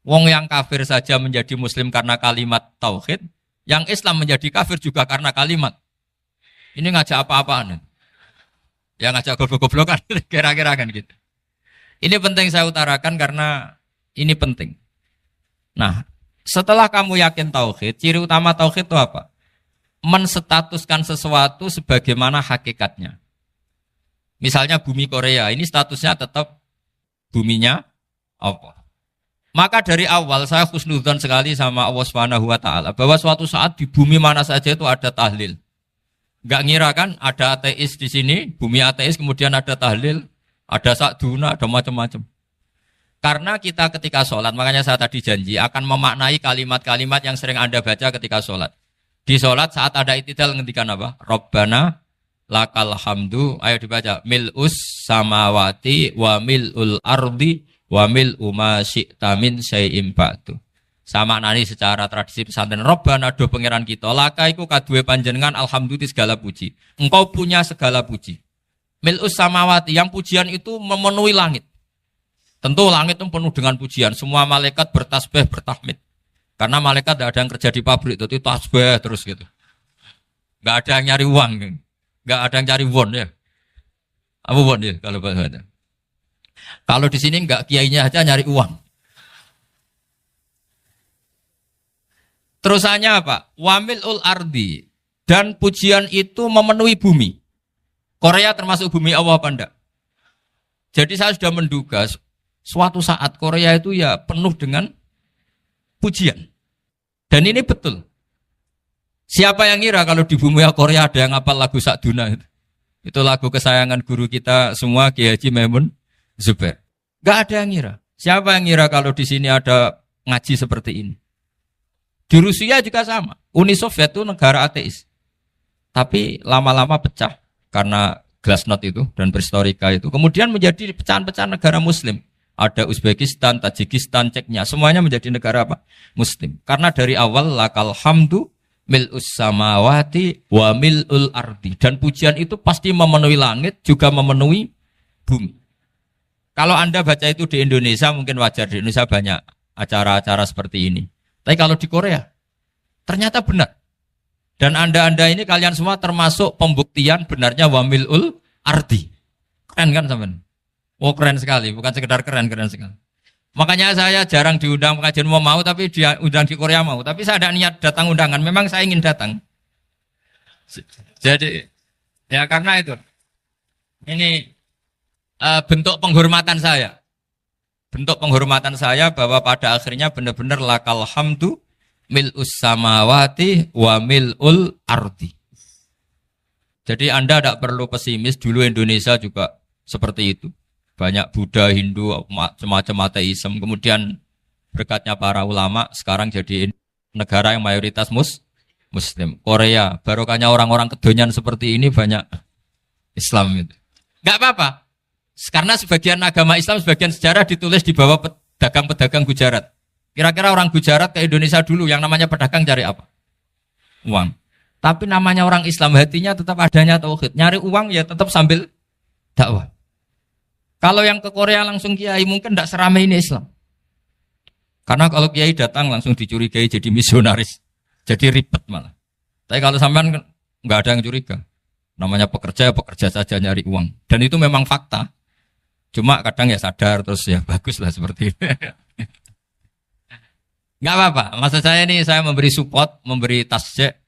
Wong yang kafir saja menjadi muslim karena kalimat tauhid, yang Islam menjadi kafir juga karena kalimat. Ini ngajak apa-apaan? Ya ngajak goblok-goblokan, kira-kira kan gitu. Ini penting saya utarakan karena ini penting. Nah, setelah kamu yakin tauhid, ciri utama tauhid itu apa? Menstatuskan sesuatu sebagaimana hakikatnya. Misalnya bumi Korea, ini statusnya tetap buminya apa? Maka dari awal saya husnudzon sekali sama Allah Subhanahu wa taala bahwa suatu saat di bumi mana saja itu ada tahlil. Enggak ngira kan ada ateis di sini, bumi ateis kemudian ada tahlil, ada sakduna, ada macam-macam. Karena kita ketika sholat, makanya saya tadi janji akan memaknai kalimat-kalimat yang sering Anda baca ketika sholat. Di sholat saat ada itidal ngendikan apa? Rabbana lakal hamdu, ayo dibaca, mil'us samawati wa mil'ul ardi wa mil'u ma syi'ta min syai'im ba'du. Sama nani secara tradisi pesantren, Rabbana do pangeran kita, laka iku kaduwe panjenengan alhamdulillah segala puji. Engkau punya segala puji. Mil'us samawati, yang pujian itu memenuhi langit. Tentu langit itu penuh dengan pujian. Semua malaikat bertasbih, bertahmid. Karena malaikat tidak ada yang kerja di pabrik, itu tasbih terus gitu. Gak ada yang nyari uang. Gak ada yang cari won ya. Apa won ya kalau bahasa. Kalau di sini enggak, kiainya aja nyari uang. Terusannya apa? Wamilul ardi, dan pujian itu memenuhi bumi. Korea termasuk bumi Allah apa enggak? Jadi saya sudah menduga suatu saat Korea itu ya penuh dengan pujian. Dan ini betul. Siapa yang ngira kalau di bumi Korea ada yang hafal lagu Sakduna itu? Itu lagu kesayangan guru kita semua, Kiai Haji Maimun Zubair. Gak ada yang ngira. Siapa yang ngira kalau di sini ada ngaji seperti ini? Di Rusia juga sama. Uni Soviet itu negara ateis. Tapi lama-lama pecah karena glasnost itu dan perestroika itu. Kemudian menjadi pecahan-pecahan negara Muslim. Ada Uzbekistan, Tajikistan, Ceknya. Semuanya menjadi negara apa? Muslim. Karena dari awal lakal hamdu mil'us samawati wa mil'ul ardi. Dan pujian itu pasti memenuhi langit, juga memenuhi bumi. Kalau Anda baca itu di Indonesia, mungkin wajar. Di Indonesia banyak acara-acara seperti ini. Tapi kalau di Korea, ternyata benar. Dan Anda ini kalian semua termasuk pembuktian benarnya wa mil'ul ardi. Keren kan teman? Oh keren sekali, bukan sekedar keren sekali. Makanya saya jarang diundang pengajian mau, tapi dia undang di Korea mau. Tapi saya ada niat datang undangan, memang saya ingin datang. Jadi, ya karena itu. Ini bentuk penghormatan saya. Bentuk penghormatan saya bahwa pada akhirnya benar-benar lakal hamdu mil'us samawati wa mil'ul ardi. Jadi Anda tidak perlu pesimis, dulu Indonesia juga seperti itu. Banyak Buddha, Hindu, semacam ateisme. Kemudian berkatnya para ulama sekarang jadi negara yang mayoritas Muslim. Korea, barokahnya orang-orang kedonyan seperti ini banyak Islam itu. Gak apa-apa. Karena sebagian agama Islam, sebagian sejarah ditulis di bawah pedagang-pedagang Gujarat. Kira-kira orang Gujarat ke Indonesia dulu yang namanya pedagang cari apa? Uang. Tapi namanya orang Islam hatinya tetap adanya tauhid. Nyari uang ya tetap sambil dakwah. Kalau yang ke Korea langsung kiai mungkin tidak seramai ini Islam. Karena kalau kiai datang langsung dicurigai jadi misionaris. Jadi ribet malah. Tapi kalau sampean nggak ada yang curiga. Namanya pekerja saja nyari uang. Dan itu memang fakta. Cuma kadang ya sadar terus ya bagus lah seperti itu. Nggak apa-apa. Maksud saya ini saya memberi support, memberi tasjek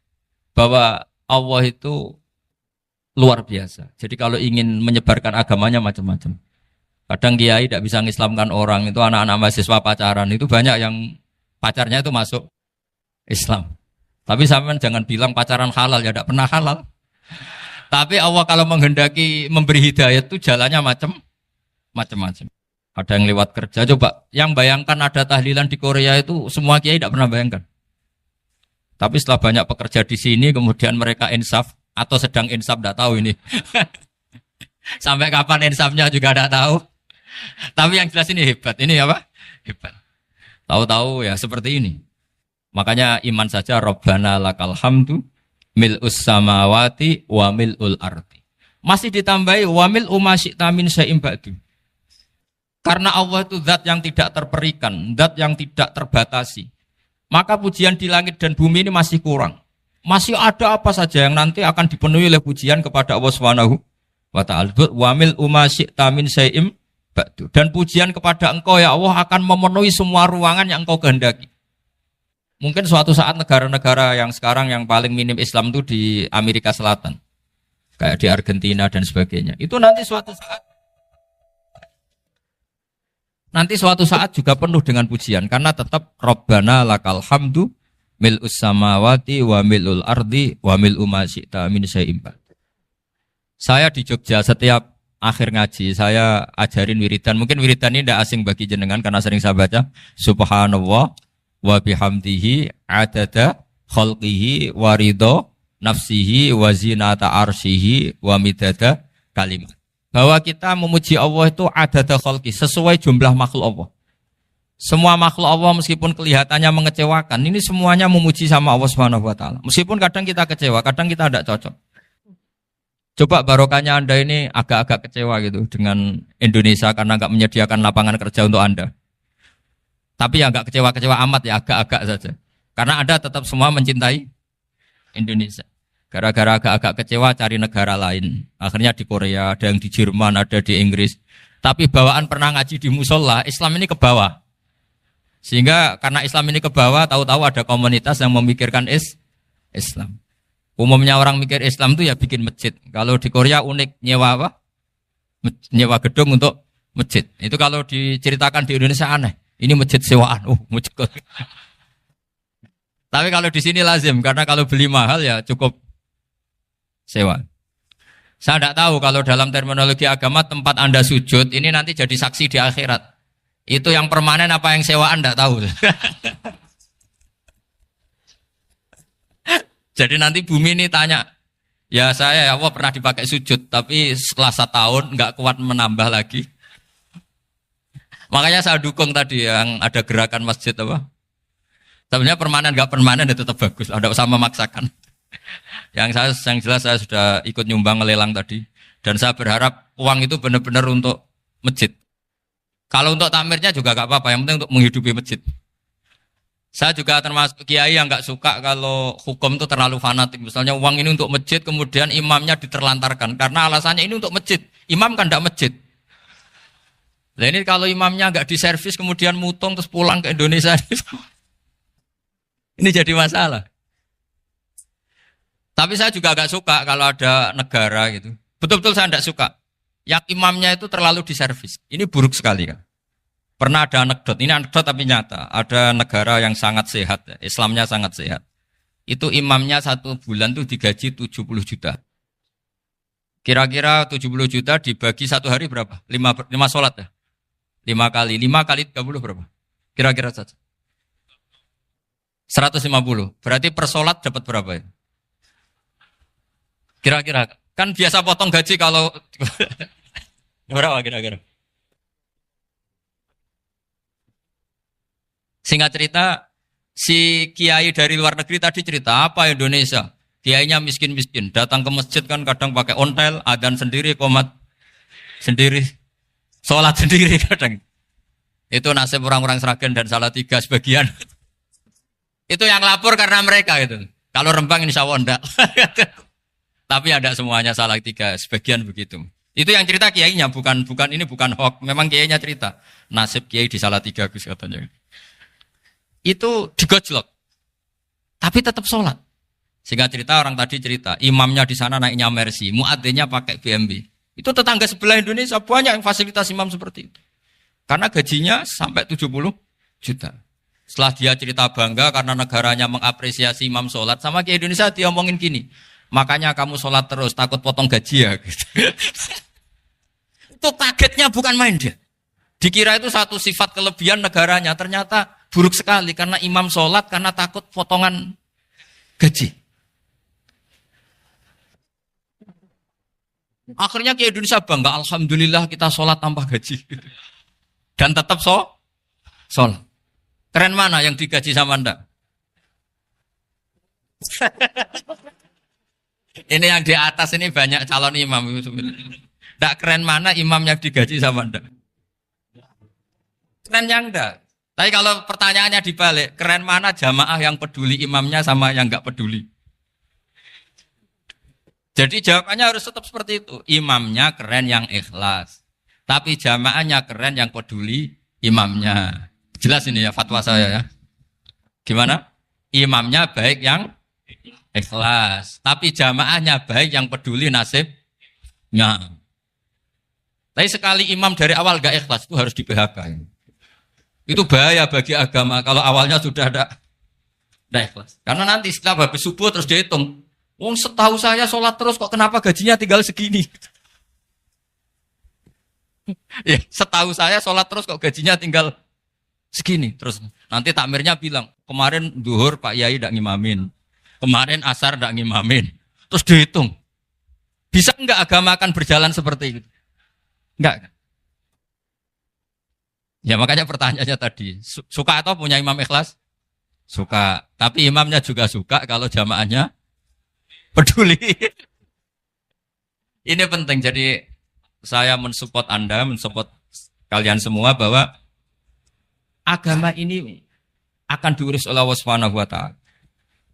bahwa Allah itu luar biasa. Jadi kalau ingin menyebarkan agamanya macam-macam. Kadang kiai tidak bisa mengislamkan orang, itu anak-anak mahasiswa pacaran, itu banyak yang pacarnya itu masuk Islam. Tapi sampean jangan bilang pacaran halal, ya tidak pernah halal. Tapi Allah kalau menghendaki memberi hidayah itu jalannya macam-macam. Ada yang lewat kerja, coba yang bayangkan ada tahlilan di Korea itu semua kiai tidak pernah bayangkan. Tapi setelah banyak pekerja di sini, kemudian mereka insaf atau sedang insaf, tidak tahu ini. Sampai kapan insafnya juga tidak tahu. Tapi yang jelas ini hebat. Ini apa? Hebat. Tahu-tahu ya seperti ini. Makanya iman saja Rabbana lakal hamdu mil'us samawati wa mil'ul ardi. Masih ditambahi wa mil'u ma syi'ta min syai'im ba'du. Karena Allah itu zat yang tidak terperikan, zat yang tidak terbatasi. Maka pujian di langit dan bumi ini masih kurang. Masih ada apa saja yang nanti akan dipenuhi oleh pujian kepada Allah Subhanahu wa ta'ala. Wa mil'u ma syi'ta min syai'im ba'du. Dan pujian kepada Engkau ya Allah akan memenuhi semua ruangan yang Engkau kehendaki. Mungkin suatu saat negara-negara yang sekarang yang paling minim Islam itu di Amerika Selatan. Kayak di Argentina dan sebagainya. Itu nanti suatu saat nanti suatu saat juga penuh dengan pujian karena tetap Rabbana lakal hamdu mil'us samawati wa mil'ul ardi wa mil'u ma syi'ta min syai'in ba'd. Saya di Jogja setiap akhir ngaji saya ajarin wiridan. Mungkin wiridan ini tidak asing bagi jenengan karena sering saya baca subhanallah wa bihamdihi adada khalqihi wa ridho nafsihi wa zinata arsyihi wa midada kalimat. Bahwa kita memuji Allah itu adada khalqi, sesuai jumlah makhluk Allah. Semua makhluk Allah meskipun kelihatannya mengecewakan, ini semuanya memuji sama Allah Subhanahu wa taala. Meskipun kadang kita kecewa, kadang kita tidak cocok. Coba barokahnya Anda ini agak-agak kecewa gitu dengan Indonesia karena enggak menyediakan lapangan kerja untuk Anda. Tapi ya enggak kecewa-kecewa amat ya, agak-agak saja. Karena Anda tetap semua mencintai Indonesia. Gara-gara agak-agak kecewa cari negara lain. Akhirnya di Korea, ada yang di Jerman, ada di Inggris. Tapi bawaan pernah ngaji di musola, Islam ini ke bawah. Sehingga karena Islam ini ke bawah, tahu-tahu ada komunitas yang memikirkan Islam. Umumnya orang mikir Islam itu ya bikin masjid. Kalau di Korea unik, nyewa apa? Nyewa gedung untuk masjid. Itu kalau diceritakan di Indonesia aneh. Ini masjid sewaan. Masjid. Tapi kalau di sini lazim, karena kalau beli mahal ya cukup sewa. Saya tidak tahu kalau dalam terminologi agama tempat Anda sujud, ini nanti jadi saksi di akhirat. Itu yang permanen apa yang sewaan tidak tahu. Jadi nanti bumi ini tanya, ya saya ya Allah pernah dipakai sujud, tapi setelah 1 tahun nggak kuat menambah lagi. Makanya saya dukung tadi yang ada gerakan masjid apa. Sebenarnya permanen nggak permanen itu tetap bagus, tidak usah memaksakan. Yang jelas saya sudah ikut nyumbang lelang tadi, dan saya berharap uang itu benar-benar untuk masjid. Kalau untuk takmirnya juga gak apa-apa, yang penting untuk menghidupi masjid. Saya juga termasuk kiai yang gak suka kalau hukum itu terlalu fanatik. Misalnya uang ini untuk masjid, kemudian imamnya diterlantarkan. Karena alasannya ini untuk masjid. Imam kan gak masjid. Nah ini kalau imamnya gak diservis, kemudian mutung terus pulang ke Indonesia. Ini jadi masalah. Tapi saya juga gak suka kalau ada negara gitu. Betul-betul saya gak suka. Yang imamnya itu terlalu diservis. Ini buruk sekali kan. Pernah ada anekdot, ini anekdot tapi nyata. Ada negara yang sangat sehat, Islamnya sangat sehat. Itu imamnya 1 bulan tuh digaji 70 juta. Kira-kira 70 juta dibagi 1 hari berapa? 5 sholat ya? 5 kali 30 berapa? Kira-kira saja. 150. Berarti per sholat dapat berapa ya? Kira-kira. Kan biasa potong gaji kalau berapa kira-kira? Singkat cerita, si kiai dari luar negeri tadi cerita apa Indonesia? Kiainya miskin-miskin, datang ke masjid kan kadang pakai ontel, adzan sendiri, qomat sendiri, sholat sendiri kadang. Itu nasib orang-orang Sragen dan Salatiga sebagian. Itu yang lapor karena mereka itu. Kalau Rembang insya Allah enggak. Tapi ada semuanya Salatiga, sebagian begitu. Itu yang cerita kiainya, bukan hoax. Memang kiainya cerita. Nasib kiai di Salatiga Gus katanya. Itu digojlok. Tapi tetap sholat. Sehingga cerita orang tadi cerita, imamnya di sana naiknya Mercy, muadzinnya pakai BMW. Itu tetangga sebelah Indonesia banyak yang fasilitas imam seperti itu. Karena gajinya sampai 70 juta. Setelah dia cerita bangga karena negaranya mengapresiasi imam sholat, sama kiai Indonesia dia omongin gini. Makanya kamu sholat terus, takut potong gaji ya. Gitu. Itu kagetnya bukan main dia. Dikira itu satu sifat kelebihan negaranya, ternyata buruk sekali karena imam sholat karena takut potongan gaji. Akhirnya ke Indonesia bangga, alhamdulillah kita sholat tambah gaji. Dan tetap sholat. Keren mana yang digaji sama Anda? Ini yang di atas ini banyak calon imam. Tidak keren mana imam yang digaji sama Anda? Keren yang enggak. Tapi kalau pertanyaannya dibalik, keren mana jamaah yang peduli imamnya sama yang enggak peduli? Jadi jawabannya harus tetap seperti itu. Imamnya keren yang ikhlas. Tapi jamaahnya keren yang peduli imamnya. Jelas ini ya fatwa saya ya. Gimana? Imamnya baik yang ikhlas. Tapi jamaahnya baik yang peduli nasibnya. Tapi sekali imam dari awal gak ikhlas itu harus di PHK. Itu bahaya bagi agama kalau awalnya sudah ada ikhlas. Karena nanti setelah habis subuh terus dihitung. Wong setahu saya sholat terus kok kenapa gajinya tinggal segini? Ya, setahu saya sholat terus kok gajinya tinggal segini. Terus nanti takmirnya bilang, kemarin duhur Pak Yai tidak ngimamin. Kemarin asar tidak ngimamin. Terus dihitung. Bisa enggak agama akan berjalan seperti itu? Enggak. Ya makanya pertanyaannya tadi, suka atau punya imam ikhlas? Suka. Tapi imamnya juga suka kalau jamaahnya peduli. Ini penting. Jadi saya mensupport Anda, mensupport kalian semua bahwa agama ini akan diurus oleh Allah Subhanahu wa taala.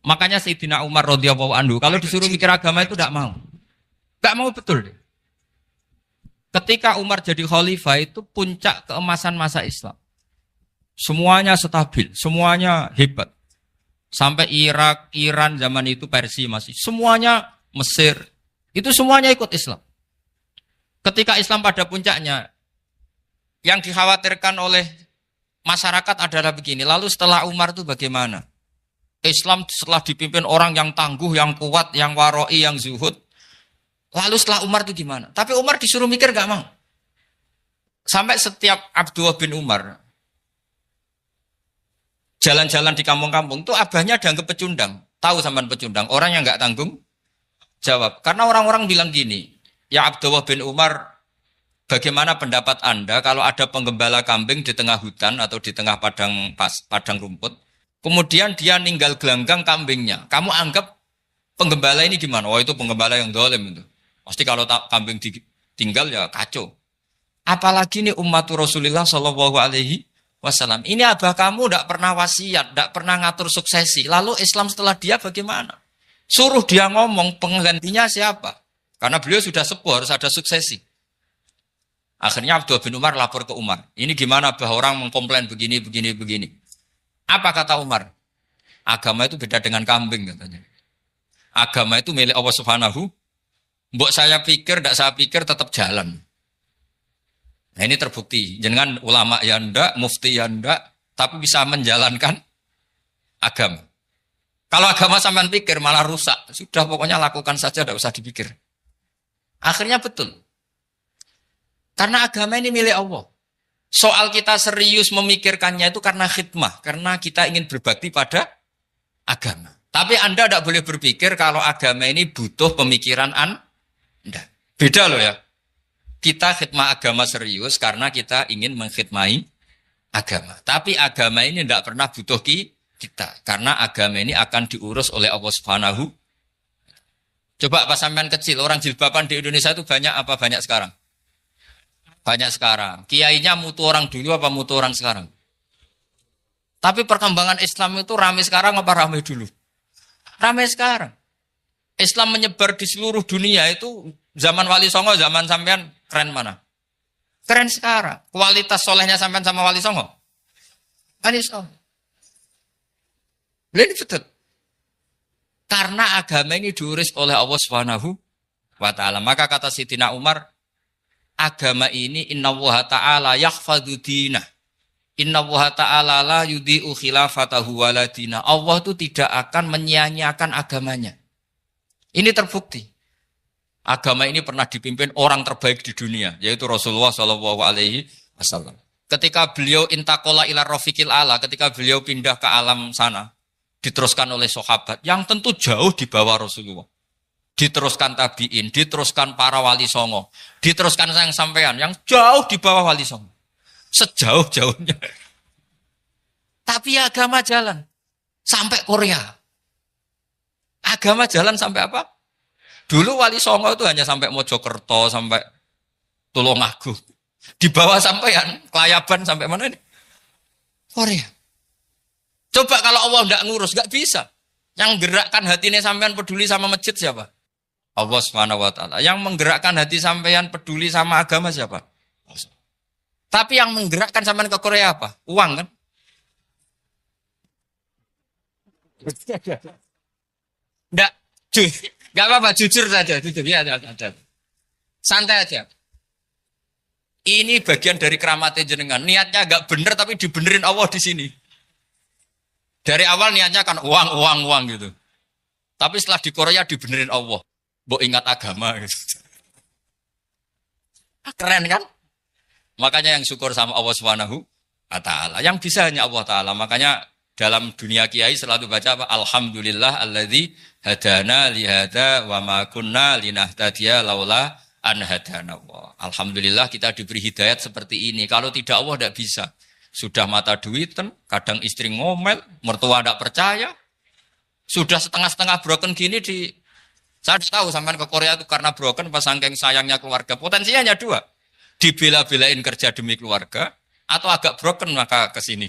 Makanya Sayyidina Umar radhiyallahu anhu kalau disuruh mikir agama itu tidak mau. Tidak mau betul. Ketika Umar jadi khalifah itu puncak keemasan masa Islam. Semuanya stabil, semuanya hebat. Sampai Irak, Iran zaman itu Persia masih. Semuanya Mesir. Itu semuanya ikut Islam. Ketika Islam pada puncaknya, yang dikhawatirkan oleh masyarakat adalah begini. Lalu setelah Umar itu bagaimana? Islam setelah dipimpin orang yang tangguh, yang kuat, yang waroi, yang zuhud. Lalu setelah Umar itu gimana? Tapi Umar disuruh mikir gak mau. Sampai setiap Abdullah bin Umar jalan-jalan di kampung-kampung itu abahnya dianggap pecundang. Tahu sampean pecundang? Orang yang gak tanggung jawab. Karena orang-orang bilang gini, ya Abdullah bin Umar, bagaimana pendapat Anda kalau ada penggembala kambing di tengah hutan atau di tengah padang rumput, kemudian dia ninggal gelanggang kambingnya. Kamu anggap penggembala ini gimana? Oh itu penggembala yang dolim itu. Pasti kalau kambing ditinggal ya kacau. Apalagi ini umatur Rasulullah Shallallahu Alaihi Wasallam. Ini abah kamu tidak pernah wasiat, tidak pernah ngatur suksesi. Lalu Islam setelah dia bagaimana? Suruh dia ngomong penggantinya siapa? Karena beliau sudah sepuh harus ada suksesi. Akhirnya Abdullah bin Umar lapor ke Umar. Ini gimana abah orang mengkomplain begini. Apa kata Umar? Agama itu beda dengan kambing katanya. Agama itu milik Allah Subhanahu. Mbok saya pikir, tidak saya pikir tetap jalan. Nah ini terbukti. Jangan ulama ya ndak, mufti ya ndak, tapi bisa menjalankan agama. Kalau agama sampean pikir malah rusak. Sudah pokoknya lakukan saja, tidak usah dipikir. Akhirnya betul. Karena agama ini milik Allah. Soal kita serius memikirkannya itu karena khidmah. Karena kita ingin berbakti pada agama. Tapi Anda tidak boleh berpikir kalau agama ini butuh pemikiran Anda. Beda loh ya. Kita khidmah agama serius karena kita ingin mengkhidmai agama. Tapi agama ini tidak pernah butuh kita. Karena agama ini akan diurus oleh Allah Subhanahu. Coba pas sampean kecil, orang jilbaban di Indonesia itu banyak apa banyak sekarang? Banyak sekarang. Kiainya mutu orang dulu apa mutu orang sekarang? Tapi perkembangan Islam itu ramai sekarang apa ramai dulu? Ramai sekarang. Islam menyebar di seluruh dunia itu zaman Wali Songo, zaman sampean keren mana? Keren sekarang. Kualitas solehnya sampean sama Wali Songo? Wali Songo. Ini betul. Karena agama ini diurus oleh Allah Subhanahu wa ta'ala. Maka kata Sayyidina Umar, agama ini innallaha ta'ala yakhfadhu dinah. Innallaha ta'ala la yudhi'u khilafatahu waladina. Allah itu tidak akan menyia-nyiakan agamanya. Ini terbukti. Agama ini pernah dipimpin orang terbaik di dunia, yaitu Rasulullah Shallallahu Alaihi Wasallam. Ketika beliau intakola ila rofiqil ala, ketika beliau pindah ke alam sana, diteruskan oleh sahabat yang tentu jauh di bawah Rasulullah. Diteruskan tabiin, diteruskan para wali songo, diteruskan sayang sampean yang jauh di bawah wali songo. Sejauh-jauhnya. Tapi agama jalan sampai Korea. Agama jalan sampai apa? Dulu Wali Songo itu hanya sampai Mojokerto, sampai Tulungagung. Di bawah sampean, Kelayaban sampai mana ini? Korea. Coba kalau Allah tidak ngurus, nggak bisa. Yang gerakkan hatinya sampean peduli sama masjid siapa? Allah Subhanahu wa ta'ala. Yang menggerakkan hati sampean peduli sama agama siapa? Tapi yang menggerakkan sampean ke Korea apa? Uang kan? Enggak, enggak apa-apa, jujur saja, jujur ya, ada. Santai aja. Ini bagian dari keramatnya jenengan. Niatnya agak bener tapi dibenerin Allah di sini. Dari awal niatnya kan uang gitu. Tapi setelah di Korea dibenerin Allah. Mbok ingat agama gitu. Keren kan? Makanya yang syukur sama Allah Subhanahu wa taala. Yang bisa hanya Allah taala. Makanya dalam dunia kiai selalu baca apa? Alhamdulillah alladzi hadana li hadza wa ma kunna linahtadiya laula an hadana Allah. Alhamdulillah kita diberi hidayat seperti ini. Kalau tidak Allah tidak bisa. Sudah mata duitan, kadang istri ngomel, mertua tidak percaya. Sudah setengah-setengah broken gini saya tahu sampai ke Korea itu karena broken pas saking sayangnya keluarga. Potensinya hanya dua. Dibela-belain kerja demi keluarga atau agak broken maka ke sini.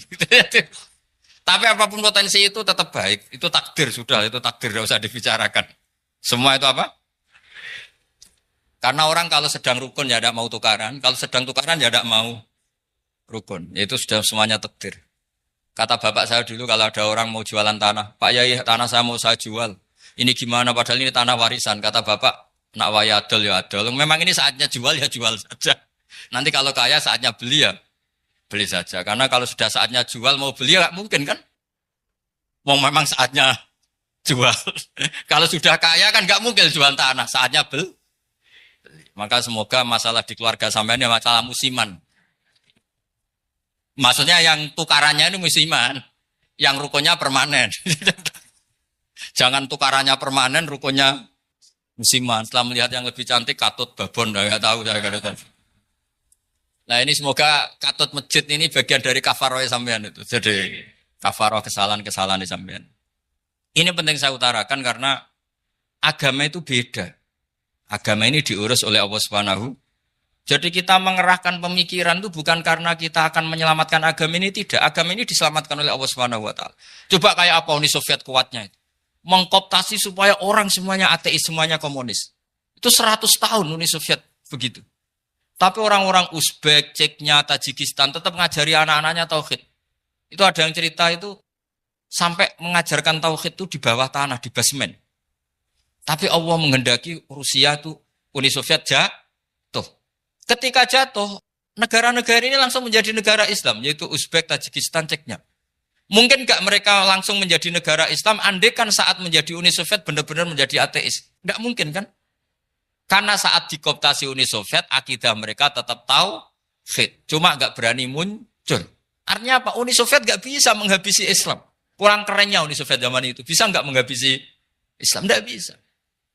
Tapi apapun potensi itu tetap baik. Itu takdir sudah, itu takdir tidak usah dibicarakan. Semua itu apa? Karena orang kalau sedang rukun ya tidak mau tukaran, kalau sedang tukaran ya tidak mau rukun. Itu sudah semuanya takdir. Kata bapak saya dulu kalau ada orang mau jualan tanah, Pak Yai tanah saya mau saya jual. Ini gimana padahal ini tanah warisan. Kata bapak, nak waya adol ya adol. Memang ini saatnya jual ya jual saja. Nanti kalau kaya saatnya beli ya beli saja. Karena kalau sudah saatnya jual mau beli ya nggak mungkin kan. Mau memang saatnya jual. Kalau sudah kaya kan nggak mungkin jual tanah. Saatnya beli. Maka semoga masalah di keluarga sampean ya masalah musiman. Maksudnya yang tukarannya ini musiman, yang rukunnya permanen. Jangan tukarannya permanen, rukunnya musiman. Setelah melihat yang lebih cantik, katut babon, nggak tahu saya katakan. Nah ini semoga katut masjid ini bagian dari kafaroh sampean itu. Jadi kafaroh kesalahan-kesalahan sampean. Ini penting saya utarakan karena agama itu beda. Agama ini diurus oleh Allah Subhanahu. Jadi kita mengerahkan pemikiran itu bukan karena kita akan menyelamatkan agama ini, tidak. Agama ini diselamatkan oleh Allah Subhanahu wa taala. Coba kayak apa Uni Soviet kuatnya itu. Mengkooptasi supaya orang semuanya ateis, semuanya komunis. Itu 100 tahun Uni Soviet begitu. Tapi orang-orang Uzbek, Ceknya, Tajikistan tetap mengajari anak-anaknya tauhid. Itu ada yang cerita itu sampai mengajarkan tauhid itu di bawah tanah, di basement. Tapi Allah menghendaki Rusia itu Uni Soviet jatuh. Ketika jatuh, negara-negara ini langsung menjadi negara Islam, yaitu Uzbek, Tajikistan, Ceknya. Mungkin nggak mereka langsung menjadi negara Islam, andai kan saat menjadi Uni Soviet benar-benar menjadi ateis. Nggak mungkin kan? Karena saat dikooptasi Uni Soviet, akidah mereka tetap tauhid. Cuma nggak berani muncul. Artinya apa? Uni Soviet nggak bisa menghabisi Islam. Kurang kerennya Uni Soviet zaman itu. Bisa nggak menghabisi Islam? Nggak bisa.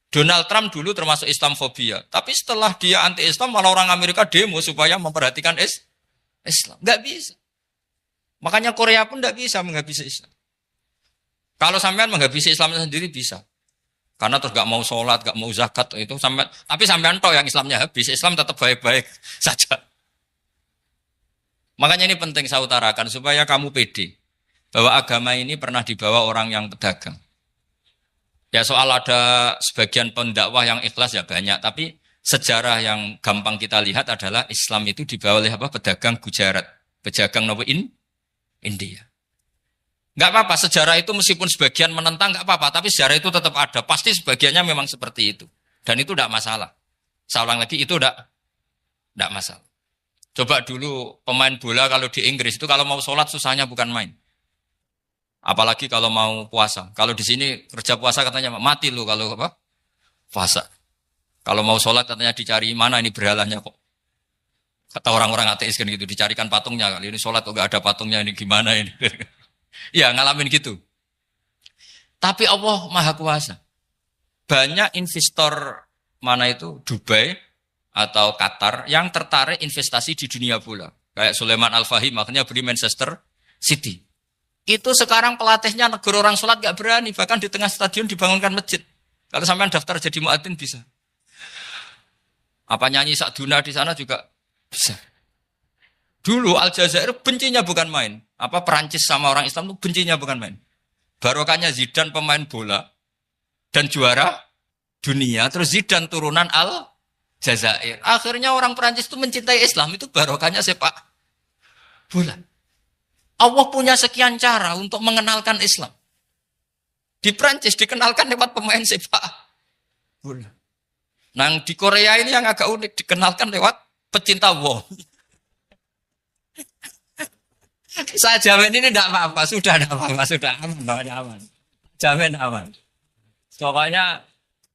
Donald Trump dulu termasuk Islamfobia. Tapi setelah dia anti-Islam, malah orang Amerika demo supaya memperhatikan Islam. Nggak bisa. Makanya Korea pun nggak bisa menghabisi Islam. Kalau sampean menghabisi Islam sendiri bisa. Karena terus nggak mau sholat, nggak mau zakat, itu sampean. Tapi sampean toh yang Islamnya habis, Islam tetap baik-baik saja. Makanya ini penting saya utarakan, supaya kamu pede. Bahwa agama ini pernah dibawa orang yang pedagang. Ya soal ada sebagian pendakwah yang ikhlas ya banyak, tapi sejarah yang gampang kita lihat adalah Islam itu dibawa oleh apa? Pedagang Gujarat, pedagang India. Enggak apa-apa, sejarah itu meskipun sebagian menentang enggak apa-apa, tapi sejarah itu tetap ada. Pasti sebagiannya memang seperti itu. Dan itu enggak masalah. Saya ulang lagi, itu enggak masalah. Coba dulu pemain bola kalau di Inggris itu kalau mau sholat susahnya bukan main. Apalagi kalau mau puasa. Kalau di sini kerja puasa katanya mati lu kalau apa? Puasa. Kalau mau sholat katanya dicari mana ini berhalanya kok. Kata orang-orang ateis kan gitu, dicarikan patungnya. Kali ini sholat kok gak ada patungnya, ini gimana ini. Ya ngalamin gitu. Tapi Allah Maha Kuasa. Banyak investor mana itu Dubai atau Qatar yang tertarik investasi di dunia bola. Kayak Sulaiman Al-Fahim makanya beli Manchester City. Itu sekarang pelatihnya negara orang sholat gak berani. Bahkan di tengah stadion dibangunkan masjid. Kalau sampai daftar jadi muadzin bisa. Apa nyanyi Sakduna di sana juga bisa. Dulu Aljazair bencinya bukan main. Apa Perancis sama orang Islam itu bencinya bukan main. Barokahnya Zidane pemain bola. Dan juara dunia. Terus Zidane turunan Aljazair. Akhirnya orang Perancis itu mencintai Islam. Itu barokahnya sepak bola. Allah punya sekian cara untuk mengenalkan Islam. Di Prancis dikenalkan lewat pemain sepak bola. Nah di Korea ini yang agak unik dikenalkan lewat pecinta wong. Saya jamin ini tidak apa-apa, sudah tidak apa-apa, sudah aman, aman. Jamin aman. Pokoknya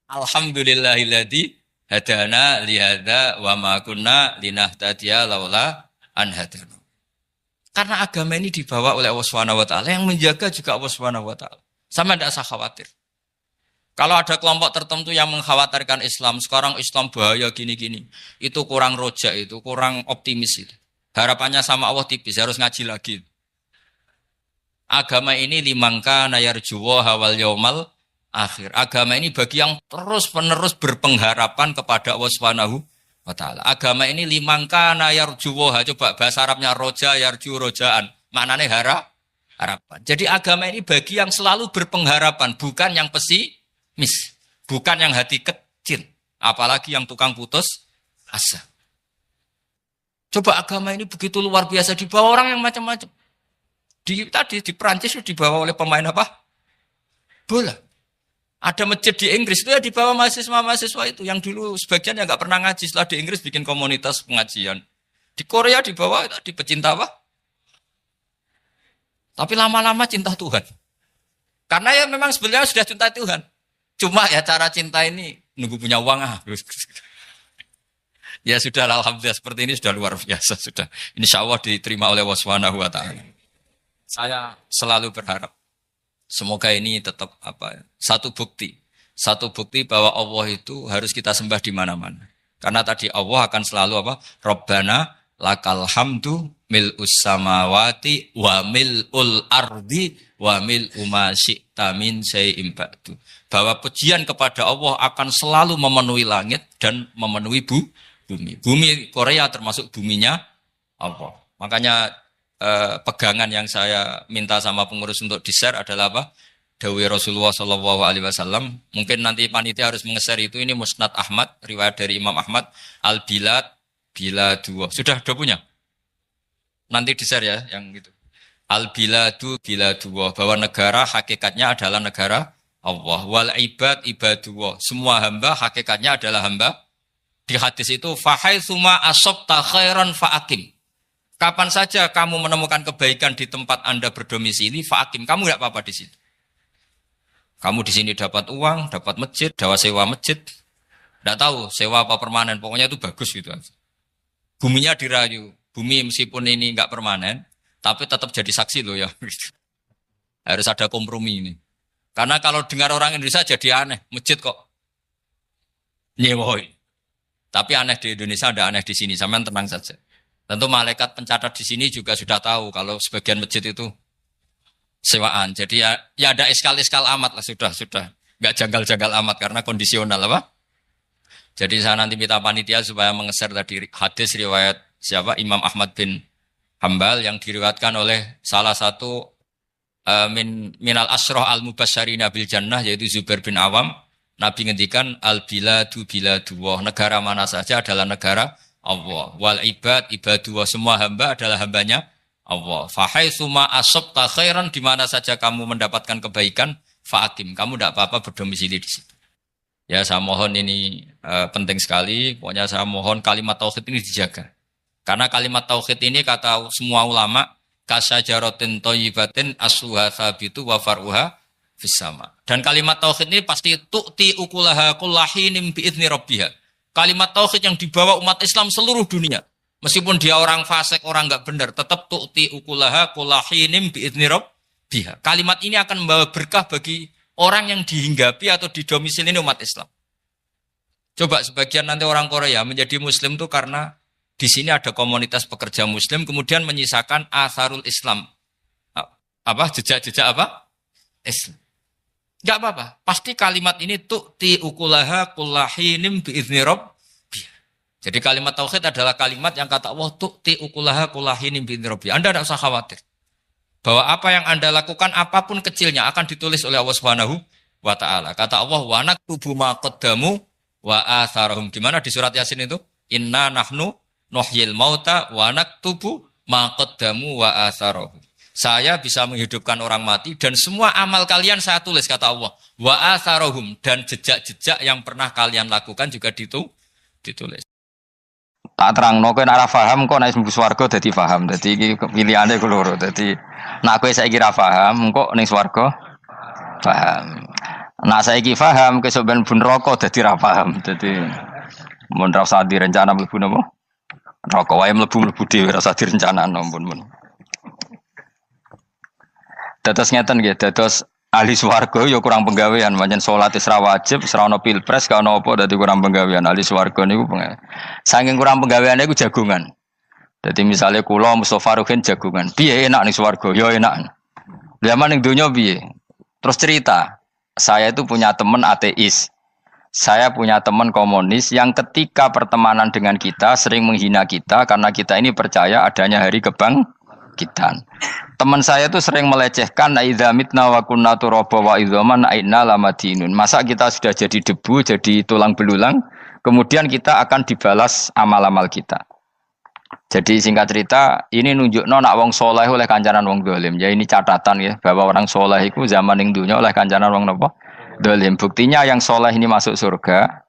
alhamdulillahilladzi hadana lihada wa ma kunna linahtadiya laula an hadana. Karena agama ini dibawa oleh Allah Subhanahu wa taala, yang menjaga juga Allah Subhanahu wa taala. Sama tidak usah khawatir. Kalau ada kelompok tertentu yang mengkhawatirkan Islam, sekarang Islam bahaya gini-gini, itu kurang roja, itu kurang optimis itu. Harapannya sama Allah tipis, harus ngaji lagi. Agama ini limangka nayarjuwa hawal yaumal akhir. Agama ini bagi yang terus-menerus berpengharapan kepada Allah Subhanahu wa taala. Agama ini limangka nayarjuwa, coba bahasa Arabnya roja yarju rojaan. Maknanya harapan. Jadi agama ini bagi yang selalu berpengharapan, bukan yang pesimis, bukan yang hati kecil, apalagi yang tukang putus asa. Coba agama ini begitu luar biasa dibawa orang yang macam-macam. Tadi di Perancis dibawa oleh pemain apa? Bola. Ada masjid di Inggris itu ya dibawa mahasiswa-mahasiswa itu yang dulu sebagian yang nggak pernah ngaji, setelah di Inggris bikin komunitas pengajian. Di Korea dibawa di pecinta apa? Tapi lama-lama cinta Tuhan. Karena ya memang sebenarnya sudah cinta Tuhan. Cuma ya cara cinta ini nunggu punya uang Ya sudah, alhamdulillah seperti ini sudah luar biasa sudah. Insya Allah diterima oleh Allah Subhanahu wa taala. Saya selalu berharap semoga ini tetap satu bukti bahwa Allah itu harus kita sembah di mana-mana. Karena tadi Allah akan selalu Rabbana lakal hamdu mil'us samawati wa mil'ul ardi wa mil'u ma syi'ta min syai'in ba'du. Bahwa pujian kepada Allah akan selalu memenuhi langit dan memenuhi bumi. Bumi Korea termasuk buminya Allah. Makanya pegangan yang saya minta sama pengurus untuk di-share adalah Dawai Rasulullah Shallallahu Alaihi Wasallam. Mungkin nanti panitia harus menge-share itu. Ini Musnad Ahmad, riwayat dari Imam Ahmad. Al-Bilad bila dua. Sudah punya? Nanti di-share ya yang gitu. Al-Biladu bila dua. Bahwa negara hakikatnya adalah negara Allah. Wal ibad ibadullah. Semua hamba hakikatnya adalah hamba. Di hadis itu fahaitsuma asabta khairan fa'akim. Kapan saja kamu menemukan kebaikan di tempat Anda berdomisili, fa'akim, kamu enggak apa-apa di sini. Kamu di sini dapat uang, dapat masjid, sewa masjid. Enggak tahu sewa apa permanen, pokoknya itu bagus gitu aja. Buminya dirayu. Bumi meskipun ini enggak permanen, tapi tetap jadi saksi loh ya. Harus ada kompromi ini. Karena kalau dengar orang Indonesia jadi aneh, masjid kok nyewoi. Tapi aneh di Indonesia, ada aneh di sini. Sampean tenang saja. Tentu malaikat pencatat di sini juga sudah tahu kalau sebagian masjid itu sewaan. Jadi ya ada iskal-iskal amat lah sudah. Enggak janggal-janggal amat karena kondisional Jadi saya nanti minta panitia supaya mengeser tadi hadis riwayat siapa? Imam Ahmad bin Hambal yang diriwayatkan oleh salah satu minal asroh al-mubasyarina bil jannah yaitu Zubair bin Awam. Nabi ngendikan al-biladu biladullah, negara mana saja adalah negara Allah. Wal ibad ibadullah, semua hamba adalah hambanya Allah. Fa haitsuma asabta khairan, di mana saja kamu mendapatkan kebaikan, fa'akim, kamu tidak apa-apa berdomisili di situ. Ya saya mohon ini penting sekali, pokoknya saya mohon kalimat tauhid ini dijaga. Karena kalimat tauhid ini kata semua ulama kasyajaratin thayyibatin asluha tsabitu wa far'uha fis-sama. Dan kalimat tauhid ini pasti tu'ti ukulaha kullahinim bi'idzni rabbiha. Kalimat tauhid yang dibawa umat Islam seluruh dunia. Meskipun dia orang fasik, orang enggak benar, tetap tu'ti ukulaha kullahinim bi'idzni rabbiha. Kalimat ini akan membawa berkah bagi orang yang dihinggapi atau didomisili umat Islam. Coba sebagian nanti orang Korea menjadi muslim itu karena di sini ada komunitas pekerja muslim kemudian menyisakan atharul Islam. Jejak-jejak Islam. Enggak apa-apa. Pasti kalimat ini tu'ti ukulaha kullahinim bi'izni rabbiha. Jadi kalimat tauhid adalah kalimat yang kata Allah tu'ti ukulaha kullahinim bi'izni rabbiha. Anda tidak usah khawatir. Bahwa apa yang Anda lakukan apapun kecilnya akan ditulis oleh Allah Subhanahu wa taala. Kata Allah wa naktubu ma qaddamu wa atharahum. Gimana di surat Yasin itu? Inna nahnu nuhyil mauta wa naktubu ma qaddamu wa atharahum. Saya bisa menghidupkan orang mati dan semua amal kalian saya tulis, kata Allah. Wa atharohum, dan jejak-jejak yang pernah kalian lakukan juga ditulis. Tak terangno kowe nek ora paham kok nek mlebu swarga dadi paham. Dadi iki pilihane ku loro. Dadi nek kowe saiki ra paham kok ning swarga paham. Nek saiki paham kesuk ben mlebu neraka dadi ra paham. Dadi mun ra usah direncana mlebu napa? Neraka wae mlebu dhewe ra usah direncanakno mun. Dados ngeten nggih, dados ahli swarga ya kurang penggawean, pancen salat wis ra wajib, wis ra ono pilpres, gak ono apa dadi kurang penggawean. Ahli swarga niku saking kurang penggaweane iku jagungan. Dadi misale kula Mustofa Ruhin jagungan, piye enak ning swarga? Ya enak. Zaman ning donya piye? Terus cerita, saya itu punya teman ateis. Saya punya teman komunis yang ketika pertemanan dengan kita sering menghina kita karena kita ini percaya adanya hari kebangkitan. Teman saya itu sering melecehkan idza mitna wa kunna turaba wa idzaman aina lamadinun. Masa kita sudah jadi debu, jadi tulang belulang, kemudian kita akan dibalas amal-amal kita. Jadi singkat cerita, ini nunjukno nak wong soleh oleh kancanan wong dolim. Ya ini catatan ya bahwa orang soleh itu zaman ning dunya oleh kancanan wong napa? Dolim. Buktinya yang soleh ini masuk surga.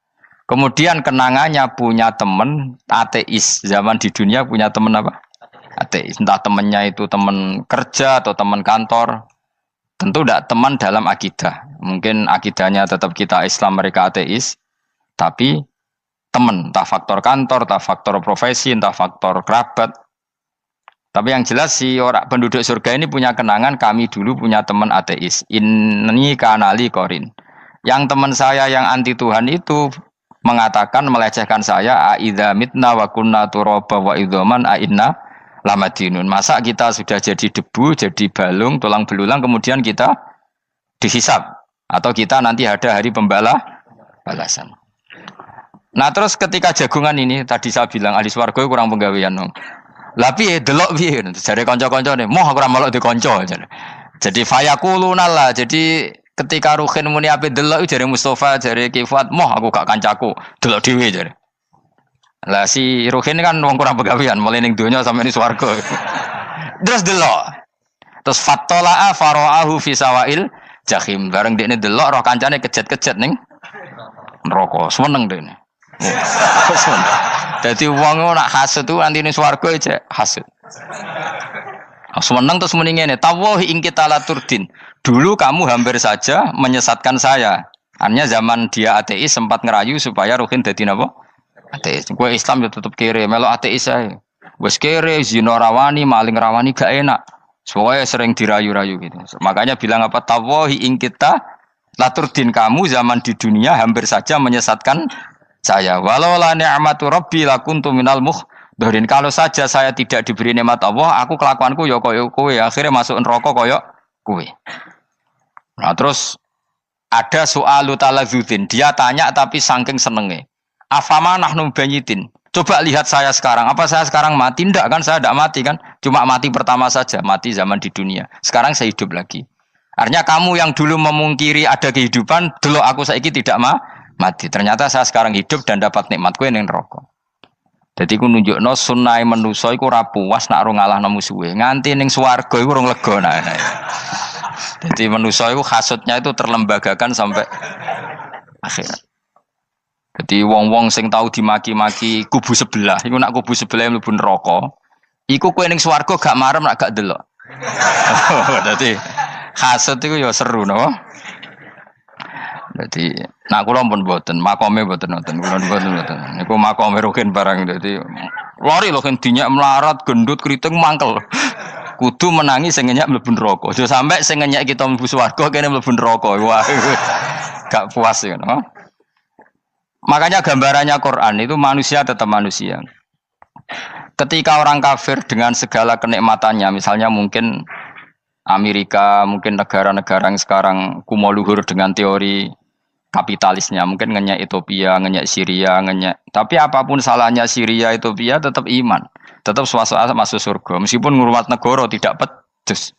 Kemudian kenangannya punya teman ateis. Zaman di dunia punya teman apa? Ateis. Entah temannya itu teman kerja atau teman kantor. Tentu tidak teman dalam akidah. Mungkin akidahnya tetap kita Islam, mereka ateis. Tapi teman, entah faktor kantor, entah faktor profesi, entah faktor kerabat. Tapi yang jelas si orang penduduk surga ini punya kenangan, kami dulu punya teman ateis. Ini kanali korin. Yang teman saya yang anti Tuhan itu mengatakan, melecehkan saya, aidza mitna wa kunna turaba wa idzaman aina lamadinun. Masa kita sudah jadi debu, jadi balung, tulang belulang, kemudian kita dihisab. Atau kita nanti ada hari balasan. Nah terus ketika jagungan ini, tadi saya bilang ahli swarga kurang penggawean. Lah piye delok piye? Jare kanca-kancane, moh aku ora melok di kanca. Jadi fayaquluna lah. Jadi ketika Ruhin muni ape delok jare Mustofa, jare Kifat, moh aku gak kancaku, delok dhewe jare. Lah si Ruhin kan wong kurang pegawean, mulai ning donya sampai ning swarga. Terus delok. Terus fattala'a fara'ahu fi sawail jahim. Bareng dekne delok roh kancane kejet-kejet ning neraka. Seneng dekne. Dadi wong nak hasud tu nanti ning swarga aja hasud. Seneng terus muni ngene, tawahi ing kita laturdin. Dulu kamu hampir saja menyesatkan saya. Artinya zaman dia ateis sempat ngerayu supaya Ruhin dadi napa? Ateis. Gue Islam ya tetep kere, melo ateis ae. Wes kere, zina rawani, maling rawani gak enak. Soalnya sering dirayu-rayu gitu. Makanya bilang apa? Tawahi ing kita laturdin, kamu zaman di dunia hampir saja menyesatkan saya. Walau la ni'matu rabbi lakuntu minal muhdharin. Kalau saja saya tidak diberi nikmat Allah, aku kelakuanku ya koyo kowe, akhirnya masuk neraka koyo kowe. Nah, terus ada soal taladzudin. Dia tanya tapi saking senenge. Afama nahnu banyitin. Coba lihat saya sekarang. Apa saya sekarang mati? Tidak kan, saya tidak mati kan. Cuma mati pertama saja, mati zaman di dunia. Sekarang saya hidup lagi. Artinya kamu yang dulu memungkiri ada kehidupan, dulu aku saiki tidak mati. Ternyata saya sekarang hidup dan dapat nikmatku yang neraka. Jadi ku nunjukno sunnahe manusa iku ora puas nak ora ngalahno musuhe. Nganti ning swarga iku urung lega nah. Jadi manusa iku hasudnya itu terlembagakan sampai akhirat. Jadi wong-wong sing tahu dimaki-maki kubu sebelah, iku nak kubu sebelah mlebu neraka, iku kowe ning swarga gak marem nak gak delok. Dadi hasud iku ya seru no. Dadi nak kula pun mboten, makome mboten nonton, kula mboten. Niku makome Ruhin barang dadi lari lho kan dinyak melarat, gendut, kriting mangkel. Kudu menangi sing ngenyak mlebu neraka. Aja sampe sing ngenyak kita mlebu swarga kene mlebu neraka. Wah. Gak puas ya, no? Makanya gambarannya Quran itu manusia tetap manusia. Ketika orang kafir dengan segala kenikmatannya, misalnya mungkin Amerika, mungkin negara-negara yang sekarang kumo luhur dengan teori kapitalisnya, mungkin ngenyek Ethiopia, ngenyek Syria, ngenyek. Tapi apapun salahnya Syria, Ethiopia tetap iman, tetap suasana masuk surga. Meskipun ngurmat negara tidak pedes.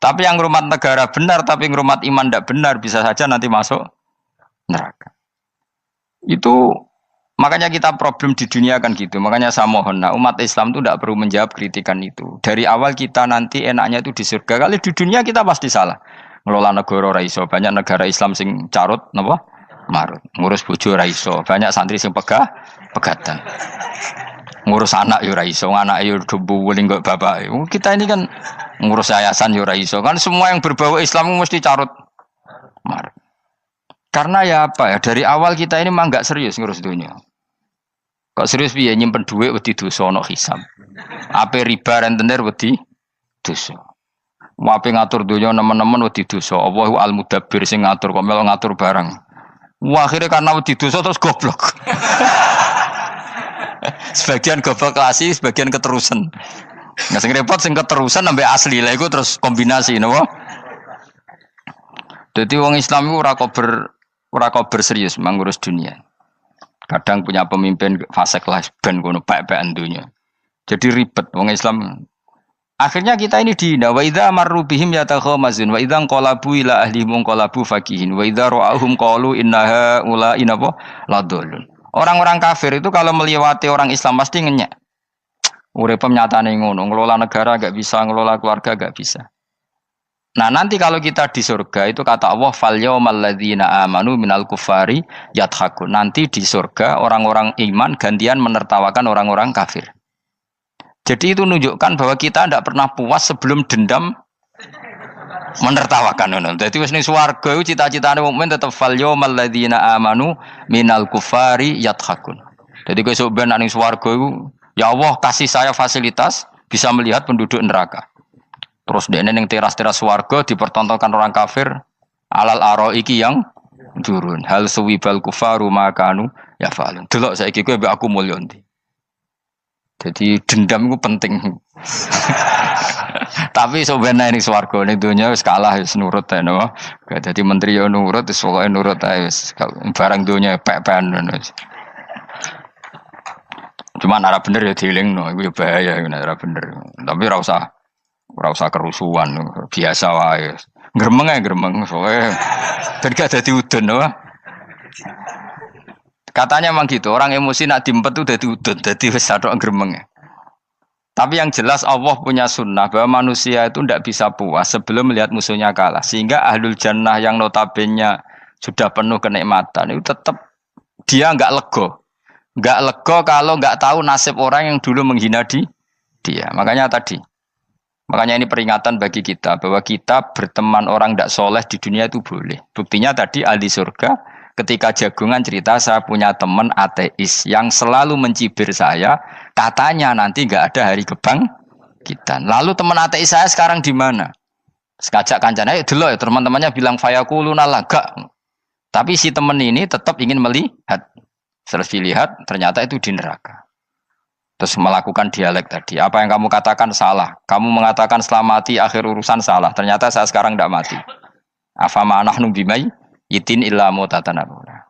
Tapi yang ngurmat negara benar, tapi ngurmat iman tidak benar, bisa saja nanti masuk neraka. Itu makanya kita problem di dunia kan gitu. Makanya saya mohon, nah, umat Islam itu tidak perlu menjawab kritikan itu. Dari awal kita nanti enaknya itu di surga. Kali di dunia kita pasti salah. Ngelola negara raiso. Banyak negara Islam sing carut, napa? Marut. Ngurus bojo raiso. Banyak santri sing pegatan. ngurus anak yo ora iso, anak yo debu weling kok bapak. Kita ini kan ngurus yayasan yo ora iso. Kan semua yang berbau Islam mesti carut mar. Karena ya apa ya, dari awal kita ini mah enggak serius ngurus dunia. Kok serius piye nyimpen dhuwit wedi dosa ana hisab. Ape riba rentenir wedi dosa. Wape ngatur dunia nemen-nemen wedi dosa. Allahu al-mudabbir sing ngatur kok melu ngatur barang. Wah, akhirnya karena wedi dosa terus goblok. Sebagian goblok klasik, sebagian keterusan. Nah, sing repot sing keterusan sampai asli lah iku terus kombinasi napa? Jadi wong Islam iku ora kober serius mengurus dunia. Kadang punya pemimpin fasik lah ben kono pek-pekan dunia. Jadi ribet wong Islam. Akhirnya kita ini dihina wa idza marru bihim yatakhamazun wa idza qalabu ila ahlihim qalabu fakihin wa idza ra'ahum qalu innaha ula inapa ladallun. Orang-orang kafir itu kalau melewati orang Islam pasti ngenyek. Urip nyatane ngono, ngelola negara enggak bisa, ngelola keluarga enggak bisa. Nah, nanti kalau kita di surga itu kata Allah fal yaumal ladzina amanu minal kufari yadhakun. Nanti di surga orang-orang iman gantian menertawakan orang-orang kafir. Jadi itu menunjukkan bahwa kita tidak pernah puas sebelum dendam menertawakan. Jadi wis ning swarga iku cita-citane mukmin tetep fal yaumal ladzina amanu minal kufari yadhakun. Jadi kowe sok ben ning swarga iku ya Allah kasih saya fasilitas bisa melihat penduduk neraka. Terus dene ning teras-teras swarga dipertontonkan orang kafir alal araiki yang turun. Hal suwibal kufaru makanu ya falun. Delok saiki kowe mbek aku mulya ndi. Jadi dendam itu penting. Tapi sebenarnya ini swarga ning donya wis kalah wis nurut ae no. Dadi menteri yo nurut wis pokoke nurut ae wis barang donya pek-pekan ngono. Cuma ora bener ya dielingno iku ya bahaya nek ora bener. Tapi ora usah kerusuhan biasa wae. Gremeng ae gremeng pokoke ben gak dadi udun no. Katanya memang gitu, orang emosi nak diempet tuh dadi udun, dadi wis satok gremeng. Tapi yang jelas Allah punya sunnah bahwa manusia itu tidak bisa puas sebelum melihat musuhnya kalah. Sehingga ahlul jannah yang notabene sudah penuh kenikmatan itu tetap dia enggak lego. Enggak lego kalau enggak tahu nasib orang yang dulu menghina dia. Makanya ini peringatan bagi kita bahwa kita berteman orang tidak soleh di dunia itu boleh. Buktinya tadi ahli surga ketika jagungan cerita saya punya teman ateis yang selalu mencibir saya, katanya nanti nggak ada hari kebangkitan. Lalu teman ateis saya sekarang di mana? Sekajak kancana, dulu ya teman-temannya bilang fayakuluna laga. Tapi si teman ini tetap ingin melihat. Setelah dilihat, ternyata itu di neraka. Terus melakukan dialek tadi. Apa yang kamu katakan salah. Kamu mengatakan setelah mati akhir urusan salah. Ternyata saya sekarang tidak mati. Afama nahnu bimai Itin ilamu tatanabura.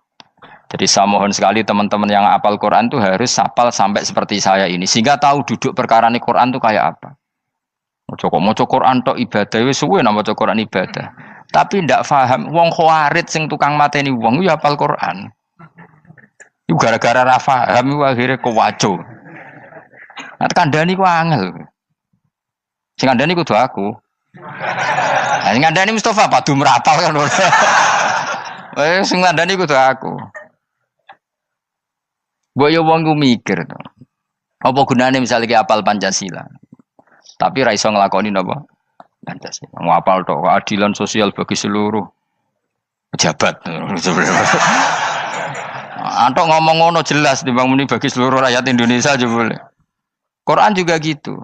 Jadi saya mohon sekali teman-teman yang hafal Quran itu harus hafal sampai seperti saya ini. Sehingga tahu duduk perkara ini Quran itu kayak apa. Mau Quran tok ibadah. Wis suwe nama Quran ibadah. Tapi ndak paham. Wong khawarit sing tukang mateni wong ya hafal Quran. Itu gara-gara ra paham itu akhirnya kewaco. Nah kandhani ku angel. Sing kandhani kudu aku. Nah sing kandhani Mustafa padu merapal kan. Sing ngandani kudu aku. Mbok yo wong ku mikir to. Apa gunane misalnya ki apal Pancasila. Tapi ra iso nglakoni napa? Pancasila. Ngapal tok keadilan sosial bagi seluruh pejabat. Antok ngomong ngono jelas timbang muni bagi seluruh rakyat Indonesia aja boleh. Quran juga gitu.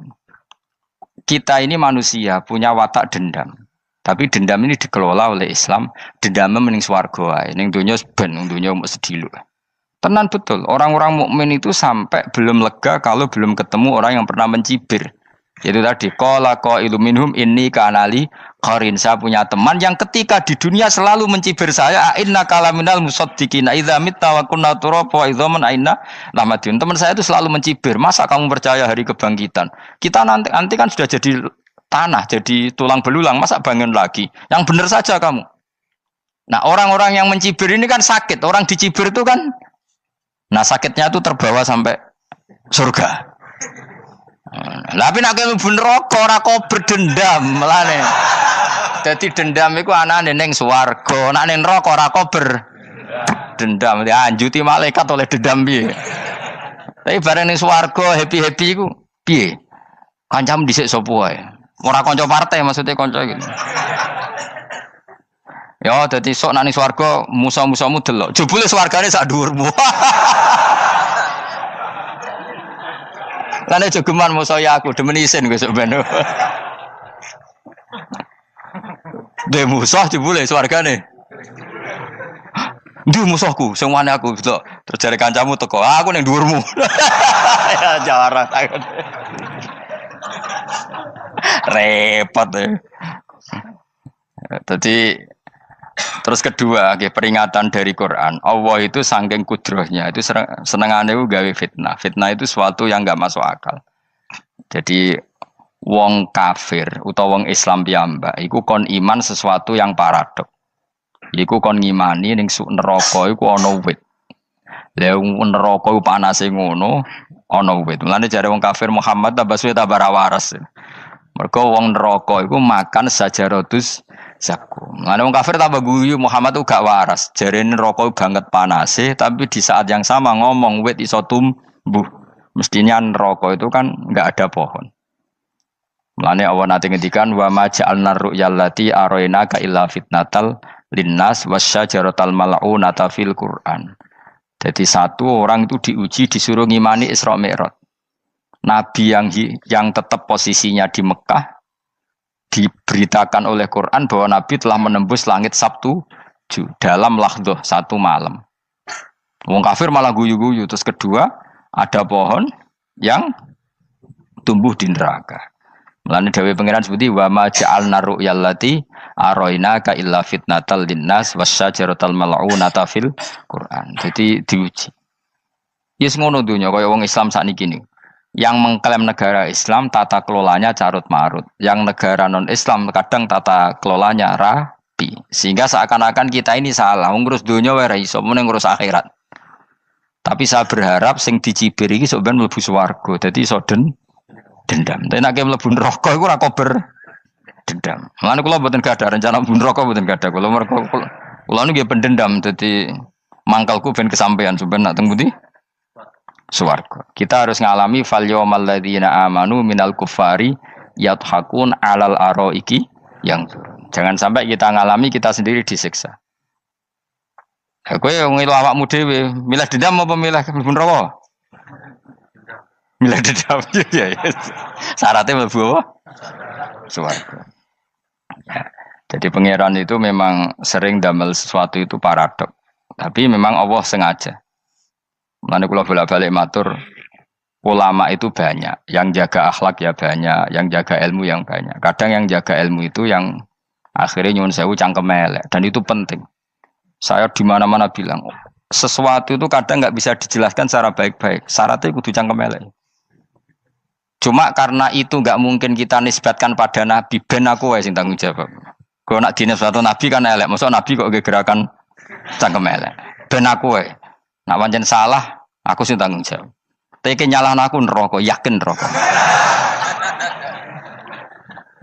Kita ini manusia punya watak dendam. Tapi dendam ini dikelola oleh Islam. Dendamnya mending swarga wae. Ning donya ben, ning donya mesti dilu. Tenan betul. Orang-orang mukmin itu sampai belum lega kalau belum ketemu orang yang pernah mencibir. Itu tadi qala qailu minhum inni kanali qarin. Saya punya teman yang ketika di dunia selalu mencibir saya, inna kalaminal musaddiqina idza mitta wa kunna turaba wa idzaman aina lamadun. Teman saya itu selalu mencibir, masa kamu percaya hari kebangkitan? Kita nanti kan sudah jadi tanah, jadi tulang belulang, masa bangun lagi? Yang benar saja kamu. Nah, orang-orang yang mencibir ini kan sakit. Orang dicibir itu kan, nah sakitnya itu terbawa sampai surga. Tapi nak kowe mlebu neraka ora kok berdendam melane. Dadi dendam iku anane ning swarga, nek ning neraka ora kok berdendam. Dianjuti malaikat oleh dendam piye. Tapi bareng ning swarga happy-happy iku piye? Kancam dhisik sapa wae. Ora kanca partai maksudnya kanca gitu. Ya dadi sok nang ning swarga musa-musamu delok. Jebule swargane sak dhuwurmu. Lane jogeman musa ya aku demen isin besok ben. De musuh jebule swargane. Ndi musuhku sing wane aku delok. Terus jare kancamu teko, aku ning dhuwurmu. Ya jarak takon. Repot ya. Jadi terus kedua, peringatan dari Quran. Allah itu saking kudrohnya itu senengane itu gawe fitnah. Fitnah itu sesuatu yang enggak masuk akal. Jadi wong kafir utawa wong Islam piyambak iku kon iman sesuatu yang paradok. Iku kon ngimani ning neraka iku ana wit. Lah neraka iku panase ngono, ana wit. Mulane jare wong kafir Muhammad tambah suwe tambah ra waras. Mergo wong neraka iku makan sajaratus zakum. Mulane wong kafir tambah guyu Muhammad itu gak waras. Jare neraka banget panase, tapi di saat yang sama ngomong wit iso tumbuh. Mestinya neraka itu kan enggak ada pohon. Mulane Allah nate ngendikan wa ma ja'alna ru'yallati arainaka illa fitnatal linnas wasyajaratal mal'unata fil Qur'an. Jadi satu orang itu diuji disuruh ngimani Isra Mi'raj. Nabi yang tetap posisinya di Mekah diberitakan oleh Quran bahwa Nabi telah menembus langit Sabtu dalam lahdoh satu malam. Wong kafir malah guyu-guyu. Terus kedua ada pohon yang tumbuh di neraka. Mulane dawuh pangeran seperti wa ma ja'alna ru'yallati arainaka illa fitnatal linnas wasyajaratal mal'unata fil Quran. Jadi diuji. Yes ngono dunya kaya wong Islam sakniki niku. Yang mengklaim negara Islam tata kelolanya carut marut. Yang negara non Islam kadang tata kelolanya rapi. Sehingga seakan-akan kita ini salah. Ngurus dunia wae ra iso, mung ngurus akhirat. Tapi saya berharap sing dicibir iki sok ben mlebu swarga. Dadi iso dendam. Tapi nek mlebu neraka iku ora kober dendam. Lan kula mboten gadah rencana mlebu neraka mboten gadah. Kula niku nggih pendendam dadi mangkalku ben kesampaian sampeyan nak teng pundi? Swarga. Kita harus ngalami fal yawmal ladzina amanu minal kuffari yadhakun alal araiki yang jangan sampai kita ngalami kita sendiri disiksa. Kowe ngilu awakmu dhewe, milih dendam apa milih mlebu neraka? Milih dendam ya. Syaratnya mlebu apa? Swarga. Ya. Jadi pangeran itu memang sering damel sesuatu itu paradok. Tapi memang Allah sengaja. Mulane kula bolak-balik matur, ulama itu banyak, yang jaga akhlak ya banyak, yang jaga ilmu yang banyak. Kadang yang jaga ilmu itu yang akhirnya nyuwun sewu cangkem elek dan itu penting. Saya di mana-mana bilang, sesuatu itu kadang nggak bisa dijelaskan secara baik-baik. Syaratnya kudu cangkem elek. Cuma karena itu nggak mungkin kita nisbatkan pada Nabi, ben aku wae sing tanggung jawab. Kalau nak dinisbatkan Nabi kan elek, maksud Nabi kok gerakan cangkem elek. Ben aku wae. Nak pancen salah, aku sing tanggung jawab. Tapi nyalahno aku neraka, yakin neraka.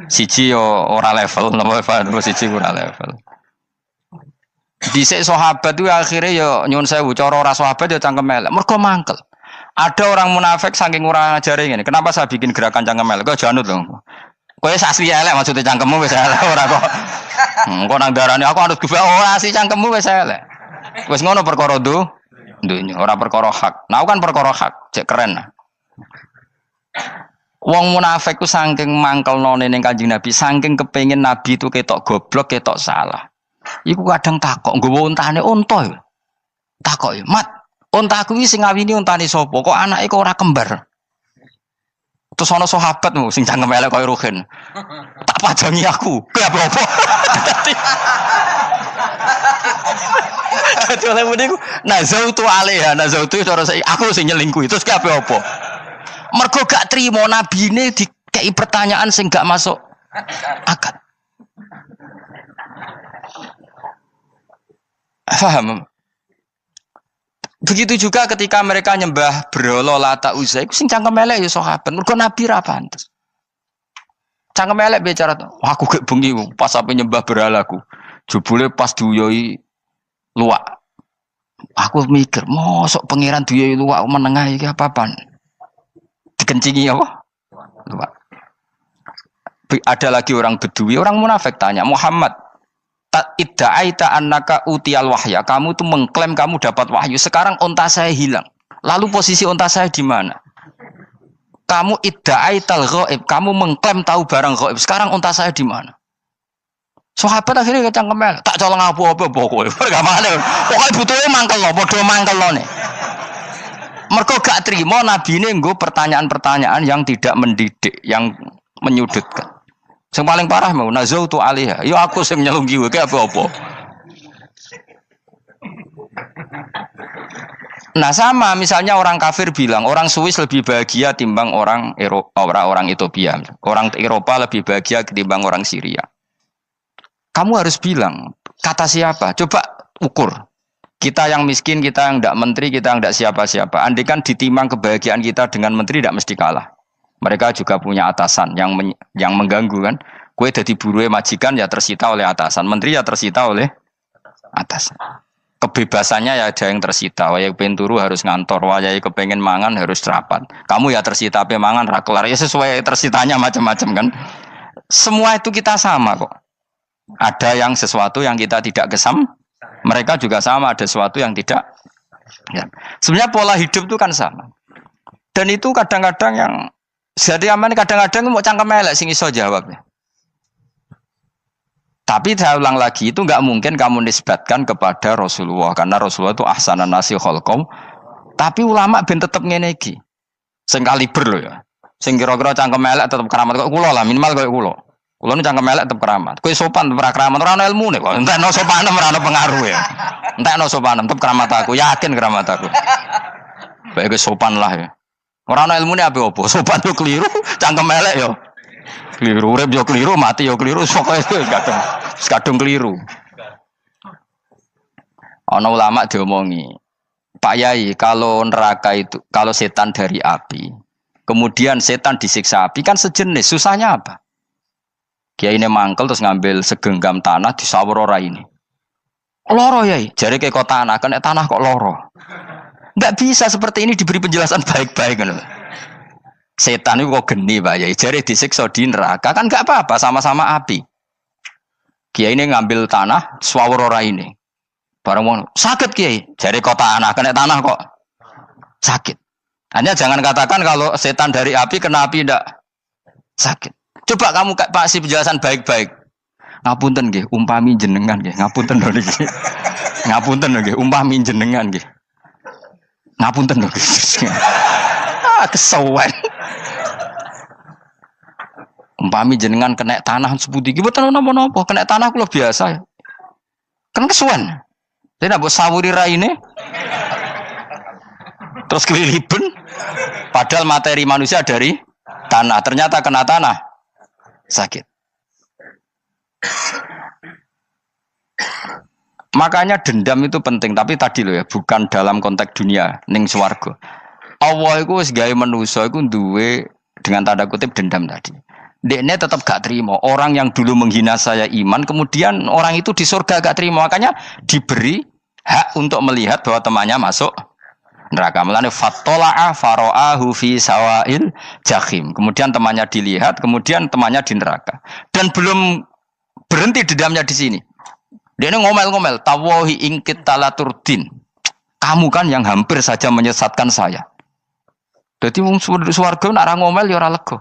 Siji yo ora level, napa siji ora level. Dhisik sahabat itu akhirnya yo nyuwun sewu cara ora sahabat yo cangkem elek. Mergo mangkel. Ada orang munafik saking ora ngajari ngene. Kenapa saya bikin gerakan cangkem elek? Kok janut lho. Kowe asli elek maksudnya cangkemmu wis elek ora kok. Engko nang darane aku harus gebak ora asli cangkemmu wis elek. Wis ngono perkara dunya ora perkara hak. Nah kan perkara hak, cek keren. Wong munafik ku saking mangkelnone ning Kanjeng Nabi, saking kepengin Nabi itu ketok goblok, ketok salah. Iku kadang takok nggawa untane unta. Takok, "Mat, untaku iki sing ngawini untane sapa? Kok anake kok ora kembar?" Terus ana sahabat sing cangkem elek koyo Ruhin. Tak pajangi aku. Kowe apa-apa? Dadi oleh muni ku nazautu alaiha, nazautu cara aku sing nyelingkuhi. Terus kowe apa? Mergo gak trimo nabine dikei pertanyaan sing gak masuk akal. Paham? Begitu juga ketika mereka nyembah berhala Lata Uzza, iku sing cangkem elek ya sahabat. Mergo Nabi ra pantes. Cangkem elek bicara, aku gek bengi pas sampe nyembah berhalaku. Jebule pas diuyoi luwak. Aku mikir, mosok pangeran duwe luwak menengah iki apa-apaan? Dikencingi apa? Luwak. Ada lagi orang Bedui, orang munafik tanya, Muhammad, idda'aita annaka utiyal wahya. Kamu tuh mengklaim kamu dapat wahyu. Sekarang onta saya hilang. Lalu posisi onta saya di mana? Kamu idda'aital ghaib. Kamu mengklaim tahu barang ghaib. Sekarang onta saya di mana? Sahabat akhirnya kecangkemel. Tak colong apa-apa pokoknya. Pergamane. Pokoknya butuhnya mangkel lo, bodoh mangkel lo nih. Mergo gak terima Nabi ini nggo pertanyaan-pertanyaan yang tidak mendidik, yang menyudutkan. Yang paling parah mau nazautu alaiha. Yo aku sing nyelunggi wae apa-apa. Nah sama misalnya orang kafir bilang orang Swiss lebih bahagia timbang orang orang Ethiopia. Orang Eropa lebih bahagia ketimbang orang Syria. Kamu harus bilang, kata siapa? Coba ukur. Kita yang miskin, kita yang tidak menteri, kita yang tidak siapa-siapa. Andai kan ditimbang kebahagiaan kita dengan menteri tidak mesti kalah. Mereka juga punya atasan yang mengganggu kan. Kue jadi buruh majikan ya tersita oleh atasan. Menteri ya tersita oleh atasan. Kebebasannya ya ada yang tersita. Wayai pengen turu harus ngantor. Wayai kepengen mangan harus rapat. Kamu ya tersita pe mangan rakelar. Ya sesuai tersitanya macam-macam kan. Semua itu kita sama kok. Ada yang sesuatu yang kita tidak gesam, mereka juga sama ada sesuatu yang tidak. Ya. Sebenarnya pola hidup itu kan sama. Dan itu kadang-kadang yang jadi aman, kadang-kadang mau cangkem elek sing iso jawabnya. Tapi saya ulang lagi itu nggak mungkin kamu nisbatkan kepada Rasulullah karena Rasulullah itu ahsanan nasi khalqum. Tapi ulama ben tetep ngene iki. Sing kaliber lho ya. Sing kira-kira cangkem elek tetep keramat kok kula lah minimal kok kula. Kulo nu cangkem elek tetep keramat. Kowe sopan tetep keramat, ora ono ilmune kok. Entekno sopan ora ono pengaruh ya. Entekno sopan tetep keramat aku, yakin keramat aku. Bae kowe sopan lah ya. Ora ono ilmune ape opo? Sopan yo keliru, cangkem elek yo keliru, urip yo keliru, mati yo keliru, pokoke kadung keliru. Ono ulama diomongi, Pak Yai, kalau neraka itu, kalau setan dari api, kemudian setan disiksa api kan sejenis, susahnya apa? Kiai ini mangkel terus ngambil segenggam tanah di sawur ora ini. Loro Yai, jare ke kok tanah, kena tanah kok loro. Enggak bisa seperti ini diberi penjelasan baik-baik kan. Setan itu kok geni Pak Yai, jare disiksa di neraka kan enggak apa-apa, sama-sama api. Kiai ini ngambil tanah sawur ora ini. Barang mau sakit Kiai, jare kok tanah, kena tanah kok sakit. Hanya jangan katakan kalau setan dari api kena api enggak sakit. Coba kamu kasih penjelasan baik-baik. Ngapunten nggih, umpami jenengan nggih. Ngapunten lho niki. Ngapunten lho nggih, umpami jenengan nggih. Ngapunten lho nggih. Kesuwen. Umpami jenengan kena tanah sepundi iki mboten napa-napa, kena tanah kula biasa ya. Kan kesuwen. Dene mbok sawuri raine. Terus keliliben. Padahal materi manusia dari tanah, ternyata kena tanah. Sakit. Makanya dendam itu penting, tapi tadi loh ya, bukan dalam konteks dunia ning swarga. Allah iku wis gawe manusa iku duwe dengan tanda kutip dendam tadi. Dekne tetap gak terima. Orang yang dulu menghina saya iman, kemudian orang itu di surga gak terima, makanya diberi hak untuk melihat bahwa temannya masuk neraka. Melane fattola'a fara'ahu fi sawail jahim. Kemudian temannya dilihat, kemudian temannya di neraka. Dan belum berhenti dendamnya di sini. Dia ngomel-ngomel, tawahi ingkit talaturdin. Kamu kan yang hampir saja menyesatkan saya. Jadi wong swarga nak ra ngomel ya ora lega.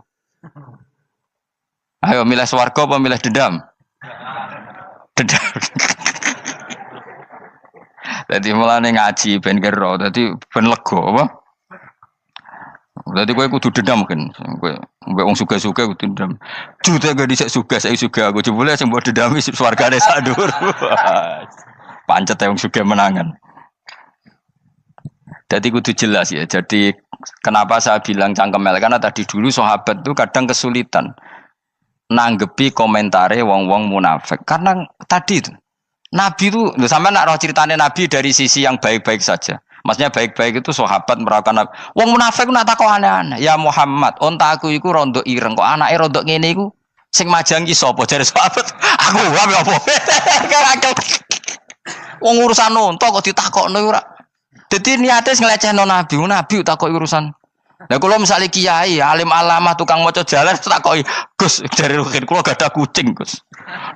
Ayo milih swarga apa milih dendam? Dendam. Jadi mulane ngaji ben kero, dadi ben lega apa? Dadi kowe kudu dendam kan. Kowe mbek wong sugih-sugih kudu dendam. Jute gak dhisik sugih, saiki sugih aku jebule sing mbok dendami swargane sak dhuwur. Pancet wong sugih menangan. Jadi kudu jelas ya. Jadi kenapa saya bilang cangkemel karena tadi dulu sahabat itu kadang kesulitan nanggepi komentare wong-wong munafik. Karena tadi itu Nabi itu, sampai nak roh ceritanya Nabi dari sisi yang baik-baik saja. Maksudnya baik-baik itu sahabat merawakan Nabi. Wong munafik nak takok aneh-aneh. Ya Muhammad, onta aku iku rondo ireng kok anake rondo ngene iku sing majang ki sapa jare sahabat. Aku apa? Wong urusan onta kok ditakokno ora. Dadi niate nglecehno nabi, nabi takoki urusan. Lah kula misale kiai, alim alamah tukang maca jalan takoki, Gus, jare rukin kula gadah kucing, Gus.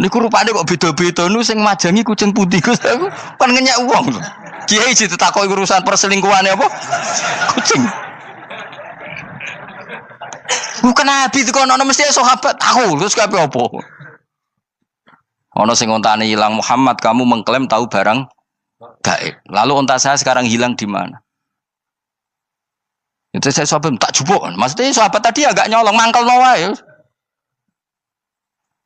Niku rupane kok beda-beda nu sing majangi kucing putih, Gus. Aku kan ngenyek wong lho. Kiai ditakoki urusan perselingkuhane apa? Kucing. Bukan nabi itu kono mesti sahabat tahu terus kabeh apa? Ono sing ontane hilang Muhammad, kamu mengklaim tahu barang gaib. Lalu onta saya sekarang hilang di mana? Itu saya sahabat tak jupuk. Maksudnya sahabat tadi agak nyolong mangkel wae.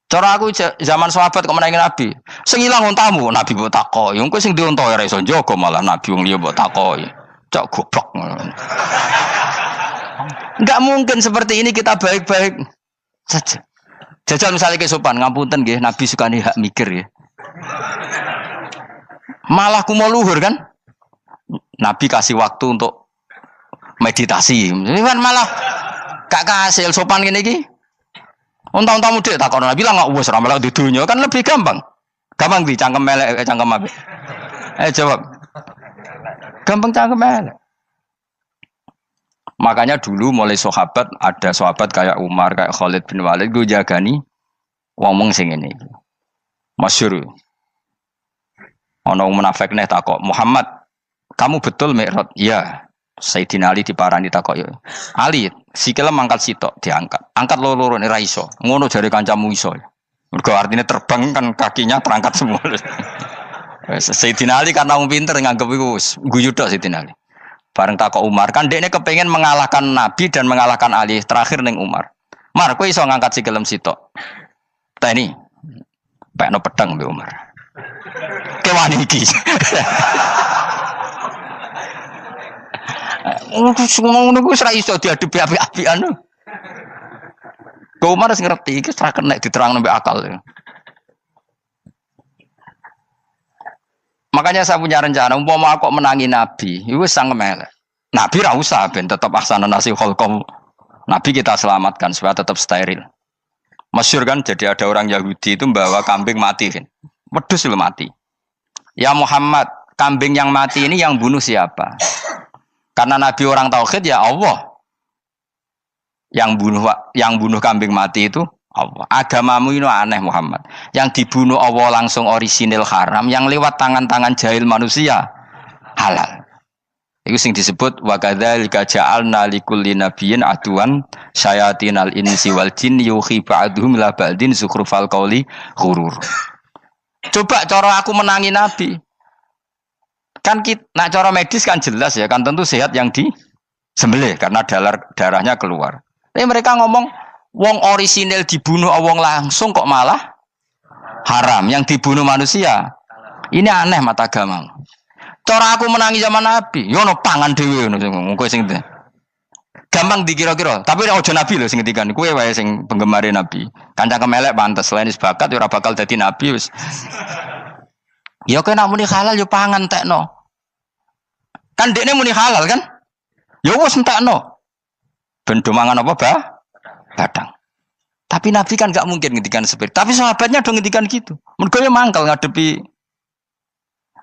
Cara aku zaman sahabat kok menangi nabi. Sing hilang ontamu, nabi mbok takoki. Engko sing dionto ora iso njogo malah nabi wong liya mbok takoki. Cok goblok. Enggak mungkin seperti ini kita baik-baik saja. Jajal misalnya kesopan, ngapunten nggih, Nabi sukani hak mikir ya. Malah kumo luhur kan? Nabi kasih waktu untuk meditasi. Kan malah gak kasih sopan gini iki. Unta-unta mudik takon Nabi lah enggak wis ora melok di dunya kan lebih gampang. Gampang di cangkem melek cangkem apik. Jawab. Gampang cangkem melek. Makanya dulu mulai sahabat, ada sahabat kayak Umar, kayak Khalid bin Walid, gue jagani ngomong sing ini. Masyhur. Ono munafik nih takok, Muhammad, kamu betul Mi'raj? Iya. Sayyidina Ali diparani takok yo. Ali, sikile mangkat sitok diangkat. Angkat loro-loro ora iso. Ngono jare kancamu iso. Mergo artinya terbang kan kakinya terangkat semua. Sayyidina Ali karena wong pinter nganggep iku guyu tok Sayyidina Ali. Bareng takok Umar kan dekne kepengen mengalahkan Nabi dan mengalahkan Ali terakhir ning Umar. Mar kowe iso ngangkat sikilem sitok. Teni. Pekno pedang mbek Umar. Kewani iki. Ngono ku ora iso diadepi api-apian. Kok Umar wis ngerti iki ora kena diterangno mbek akal. Makanya saya punya rencana, umpama aku menangi Nabi, itu sangat melek. Nabi ra usah ben tetap ahsana nasi kholqom. Nabi kita selamatkan supaya tetap steril. Masyhur kan, jadi ada orang Yahudi itu membawa kambing mati kan. Wedhus itu mati. Ya Muhammad, kambing yang mati ini yang bunuh siapa? Karena Nabi orang tauhid ya Allah. Yang bunuh kambing mati itu Allah. Agamamu ini aneh Muhammad. Yang dibunuh Allah langsung orisinil haram, yang lewat tangan-tangan jahil manusia halal. Itu sing disebut wa kadzalika ja'alna likulli nabiyyin aduwan syayatinal insi wal jin yuhi ba'dhum la ba'din zukhrufal qauli ghurur. Coba cara aku menangi Nabi. Kan nak cara medis kan jelas ya, kan tentu sehat yang disembelih karena darahnya keluar. Tapi mereka ngomong wong orisinil dibunuh wong langsung kok malah haram yang dibunuh manusia. Ini aneh mata agama. Cara aku menangi zaman Nabi, yo ono pangan dhewe ngono kowe sing gampang dikira-kira. Tapi ojo Nabi lho sing ngendikan, kowe wae sing penggemar Nabi. Kancang kemelek pantes selain bakat yo ora bakal dadi nabi wis. Ya kowe nak muni halal yo pangan tekno. Kan dekne muni halal kan? Ya wis entekno. Ben do mangan apa, Badang. Tapi Nabi kan gak mungkin ngendikan seperti. Tapi sahabatnya dong ngendikan gitu. Mergo ya mangkal ngadepi.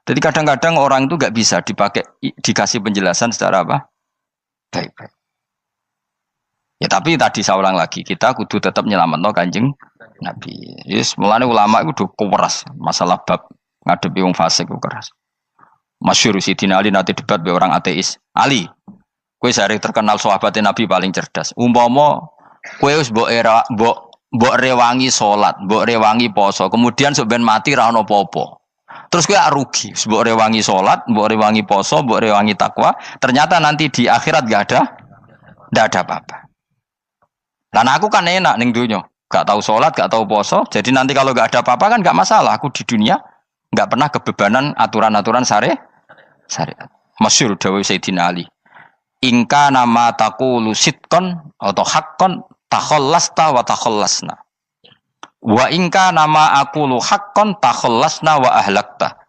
Jadi kadang-kadang orang itu gak bisa dikasih penjelasan secara apa? Baik-baik. Ya tapi tadi saya ulang lagi, kita kudu tetap nyelametno Kanjeng Nabi. Yes, mulane ulama itu udah keras masalah bab ngadepi wong fasik itu keras. Masyhur Sidina Ali nanti debat be orang ateis. Ali, kowe sare terkenal sahabatnya Nabi paling cerdas. Umpama kowe wis mbok rewangi salat, mbok rewangi poso, kemudian sok ben mati ra ono apa-apa. Terus kowe rugi, mbok rewangi salat, mbok rewangi poso, mbok rewangi takwa, ternyata nanti di akhirat ndak ada apa-apa. Dan aku kan enak ning donya, gak tahu salat, gak tahu poso, jadi nanti kalau gak ada apa-apa kan gak masalah. Aku di dunia gak pernah kebebanan aturan-aturan syariat. Masyhur dawuh Sayyidina Ali. Ingka nama taqulu sidqan atau haqqan takhallasta wa takhallasna. Wa ingka nama aqulu haqqan takhallasna wa ahlakta.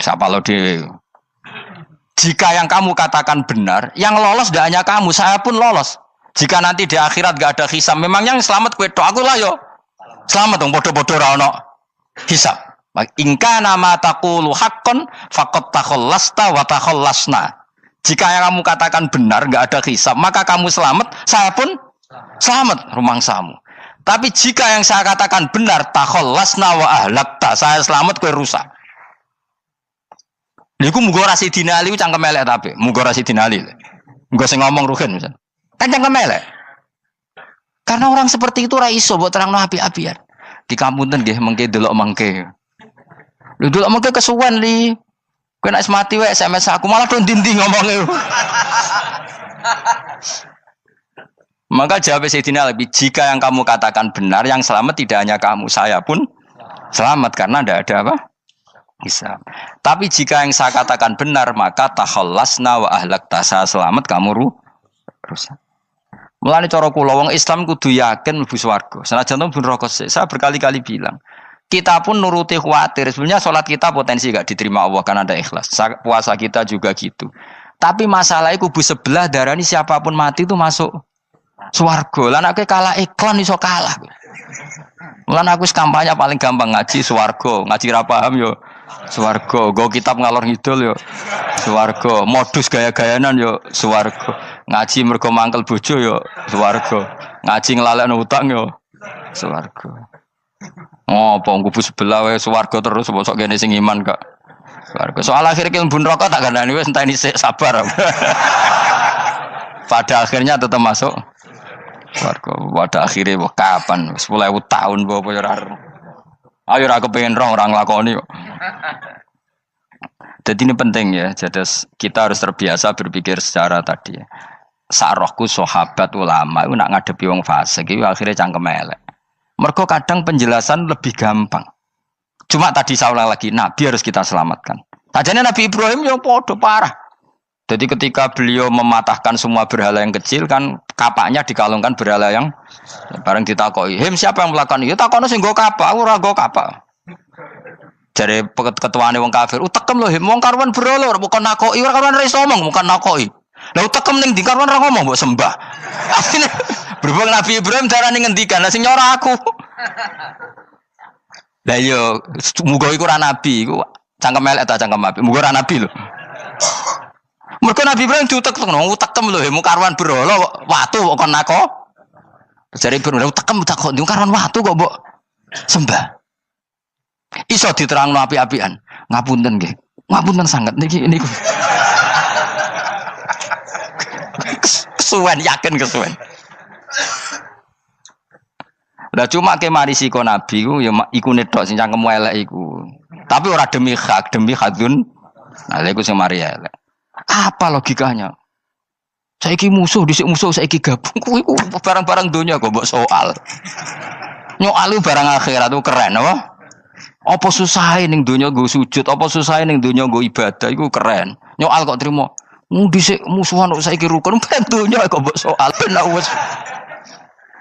Siapa lo dhewe. Jika yang kamu katakan benar, yang lolos tidak hanya kamu, saya pun lolos. Jika nanti di akhirat gak ada hisab, memang yang selamat kowe tok, aku lah yo. Selamat dong bodoh-bodoh ra ono hisab. Ingka nama taqulu haqqan faqad takhallasta wa takhallasna. Jika yang kamu katakan benar, enggak ada hisab, maka kamu selamat, saya pun selamat rumangsamu. Tapi jika yang saya katakan benar, takhallasna wa ahlakta, saya selamat kowe rusak. Niku muga ora Sidina Ali cangkem elek tapi, muga ora Sidina Ali. Muga sing ngomong Ruhin misal. Kan cangkem elek. Karena orang seperti itu ora iso mbok terangno api-apian. Di kampunten nggih mengke delok mengke. Lho delok mengke kesuwen li. Kowe nek mati wae SMS aku malah do ndindi ngomongnya. Maka jawab Sayyidina Ali, jika yang kamu katakan benar, yang selamat tidak hanya kamu, saya pun selamat karena tidak ada apa? Bisa. Tapi jika yang saya katakan benar, maka takhallasna wa ahlakta, saya selamat, kamu rusak. Mulane cara kula wong Islam kudu yakin mlebu swarga. Senajan to pun rokok sik. Saya berkali-kali bilang, kita pun nuruti khawatir. Sebenarnya sholat kita potensi gak diterima Allah karena ada ikhlas. Puasa kita juga gitu. Tapi masalahnya kubu sebelah darani siapapun mati itu masuk swarga. Lan aku kalah iklan iso kalah. Lan aku kampanye paling gampang ngaji swarga, ngaji ra paham yo swarga, go kitab ngalor ngidul yo swarga, modus gaya-gayanan yo swarga. Ngaji mergo mangkel bojo yo swarga. Ngaji nglalekno utang yo swarga. Oh, apa kubu sebelah wae swarga terus bosok kene sing iman kak. Swarga. Soal akhir ki mlebu neraka tak gandani wis enteni sik sabar. Pada akhirnya tetap masuk swarga. Pada akhirnya kapan? 10.000 tahun apa ya ora. Ayo ora kepengin orang nglakoni kok. Jadi ini penting ya. Jadi kita harus terbiasa berpikir secara tadi ya. Sarohku sahabat ulama itu nak ngadepi wong fasik itu akhirnya cangkem elek. Mergo kadang penjelasan lebih gampang. Cuma tadi saya ulang lagi, Nabi harus kita selamatkan. Tajane Nabi Ibrahim yang podo parah. Jadi ketika beliau mematahkan semua berhala yang kecil kan kapaknya dikalungkan berhala yang bareng ditakoi. Him siapa yang melakukan itu? Takono sing nggo kapak, ora nggo kapak. Jare ketuane wong kafir, utekem lho him wong karuan berhala bukan nakoki, ora karuan iso ngomong, bukan nakoki. Lah utekem ning ndi karuan ora ngomong mbok sembah. Asline berhubung Nabi Ibrahim darane ngendikan, lah sing nyora aku. Lah yo muga iku ora nabi, iku cangkem elek ta cangkem apik. Muga ora nabi lho. Mergo Nabi Ibrahim utekem lho, hemu karuan berhala watu kok kon nako. Jare Ibrahim utekem tak kok karuan watu kok mbok sembah. Iso diterangno apik-apikan. Ngapunten nggih. Ngapunten sanget niki niku. Kesuwen yakin kesuwen. Lah cuma ke mari siko Nabi ku ya iku netok sing cangkemmu elek iku. Tapi ora demi hak, demi hadun. Nah lha iku sing mari elek. Apa logikanya? Saiki musuh dhisik musuh saiki gabung kuwi ku barang-barang donya kok mbok soal. Nyoal barang akhirat itu keren apa? Apa susahe ning donya nggo sujud, apa susahe ning donya nggo ibadah iku keren. Nyoal kok trimo. Dhisik musuhan kok saiki rukun ben donya kok mbok soal ben wis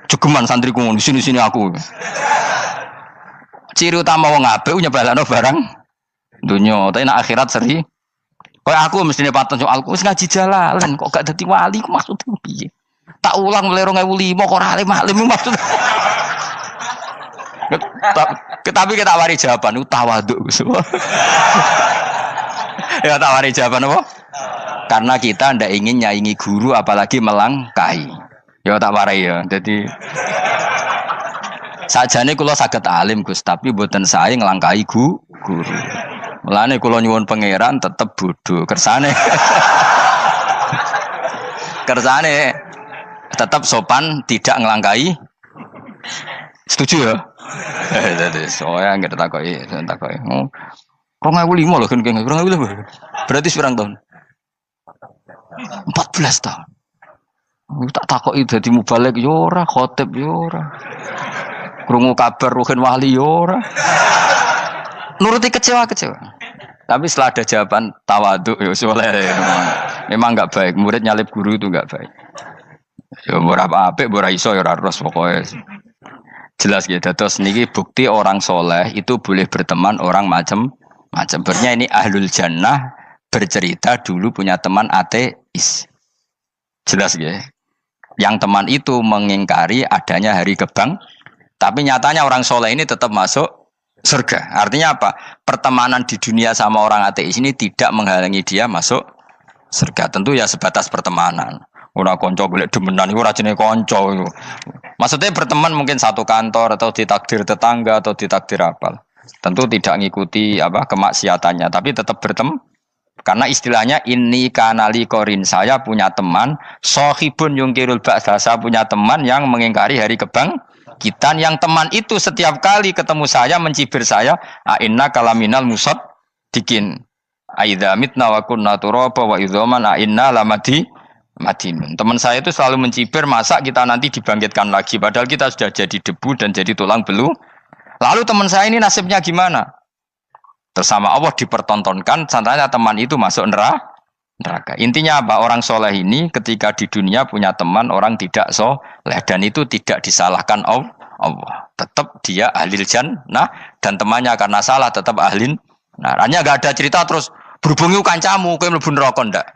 jegeman santriku ngono sini-sini aku. Ciri utama wong apik nyebalakno barang donya, tapi nek akhirat seri. Kayak aku mestine paten soalku wis ngaji jalalan kok gak dadi wali ku maksudku piye? Tak ulang mulai 2005 kok ora alim-alim maksud. Tapi kita wari jawaban tawadhu. Ya tak wari jawaban apa? Karena kita ndak ingin nyaingi guru apalagi melangkahi. Ya tak warai ya. Jadi sajane kula saged alim Gus, tapi mboten sae nglangkahi guru. Mulane kula nyuwun pangeran tetep bodho kersane. Kersane tetap sopan, tidak ngelangkai. Setuju ya? Jadi soalnya nggak takoki. 2005 loh kan, 2005. Berarti seberang tahun? 14 tahun. Tak takoki dadi mubalek yo ora, khotib yo ora. Krungu kabar Ruhin Wali yo ora. Nuruti kecewa. Tapi setelah ada jawaban tawadhu ya soleh. Memang enggak baik. Murid nyalip guru itu enggak baik. Ya berapa apik ora iso ya ora terus pokoknya. Jelas gitu. Terus niki bukti orang soleh itu boleh berteman orang macam-macam. Berarti ini ahlul jannah bercerita dulu punya teman ateis. Jelas gitu. Yang teman itu mengingkari adanya hari kebang. Tapi nyatanya orang soleh ini tetap masuk surga. Artinya apa? Pertemanan di dunia sama orang ateis ini tidak menghalangi dia masuk surga. Tentu ya sebatas pertemanan. Ora konco golek demenan iku ora jenenge konco iku. Maksudnya berteman mungkin satu kantor atau ditakdir tetangga atau ditakdir apa. Tentu tidak ngikuti apa kemaksiatannya, tapi tetap berteman. Karena istilahnya ini kanali korin, saya punya teman sohibun yungkirul ba'sa, saya punya teman yang mengingkari hari kebangkitan, yang teman itu setiap kali ketemu saya mencibir saya, inna kalaminal musad dikin aidza mitna wa kunna turaba wa idzaman inna lamati madinun. Teman saya itu selalu mencibir, masa kita nanti dibangkitkan lagi padahal kita sudah jadi debu dan jadi tulang belu. Lalu teman saya ini nasibnya gimana? Bersama Allah dipertontonkan, sananya teman itu masuk neraka. Intinya apa? Orang soleh ini ketika di dunia punya teman orang tidak soleh, dan itu tidak disalahkan Allah. Tetap dia ahlil jannah, dan temannya karena salah tetap ahlin. Nah, hanya gak ada cerita terus berhubungi kancamu, kowe mlebu neraka ndak.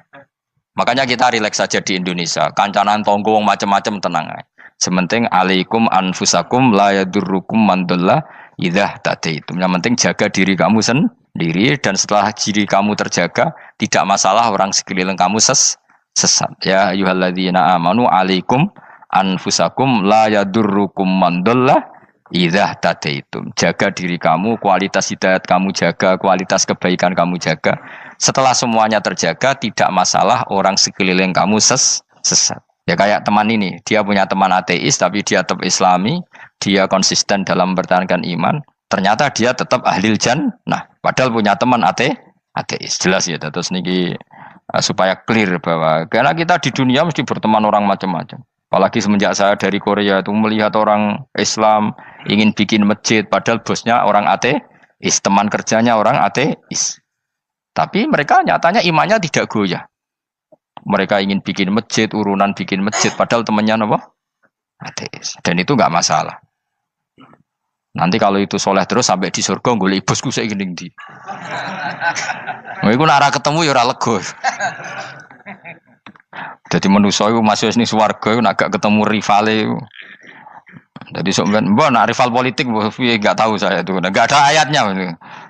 Makanya kita rileks saja di Indonesia. Kancanan tonggo macam-macam tenang aja. Sementing alaikum anfusakum la yadurrukum man dhalla idza tadaitum. Yang penting jaga diri kamu sendiri, dan setelah diri kamu terjaga, tidak masalah orang sekeliling kamu sesat. Ya ayyuhalladzina amanu alaikum anfusakum la yadurrukum man dhalla idza tadaitum. Jaga diri kamu, kualitas hidayat kamu jaga, kualitas kebaikan kamu jaga. Setelah semuanya terjaga, tidak masalah orang sekeliling kamu sesat. Ya kayak teman ini, dia punya teman ateis tapi dia tetap islami, dia konsisten dalam mempertahankan iman, ternyata dia tetap ahlil jannah, padahal punya teman ateis. Jelas ya, terus niki supaya clear bahwa karena kita di dunia mesti berteman orang macam-macam. Apalagi semenjak saya dari Korea itu melihat orang Islam ingin bikin masjid, padahal bosnya orang ateis, teman kerjanya orang ateis. Tapi mereka nyatanya imannya tidak goyah. Mereka ingin bikin masjid, urunan bikin masjid, padahal temannya apa? Ateis. Dan itu nggak masalah. Nanti kalau itu soleh terus sampai di surga, golek bosku saya gini di. Iku nara ketemu ya ora lega. Jadi manusia itu masih ini swarga, agak ketemu rivale. Jadi sebenarnya, nak rival politik, nggak tahu saya itu, nggak ada ayatnya,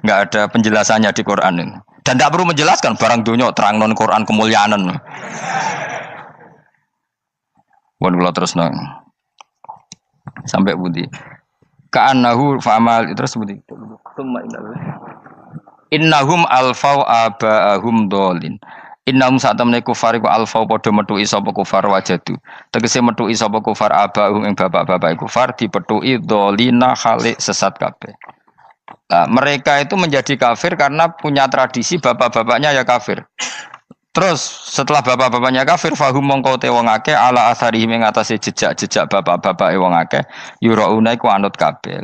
nggak ada penjelasannya di Quran ini. Dan tidak perlu menjelaskan barang dunia terang non Quran kemuliaan. Wan kula terus nang sampai budi. Ka'annahu fa'amal terus budi. Innahum alfau aba'ahum dolin. Innahum satamne kufar iku alfau padha metuki sapa kufar wajadu. Tegese metuki sapa kufar aba'ahum ing bapak-bapak kufar dipetuki dolina khalik sesat kabeh. Nah, mereka itu menjadi kafir karena punya tradisi bapak-bapaknya ya kafir. Terus setelah bapak-bapaknya kafir, fahum mongko te wong akeh ala asarihim ing atase jejak-jejak bapak-bapak wong akeh yurauna iku anut kabeh.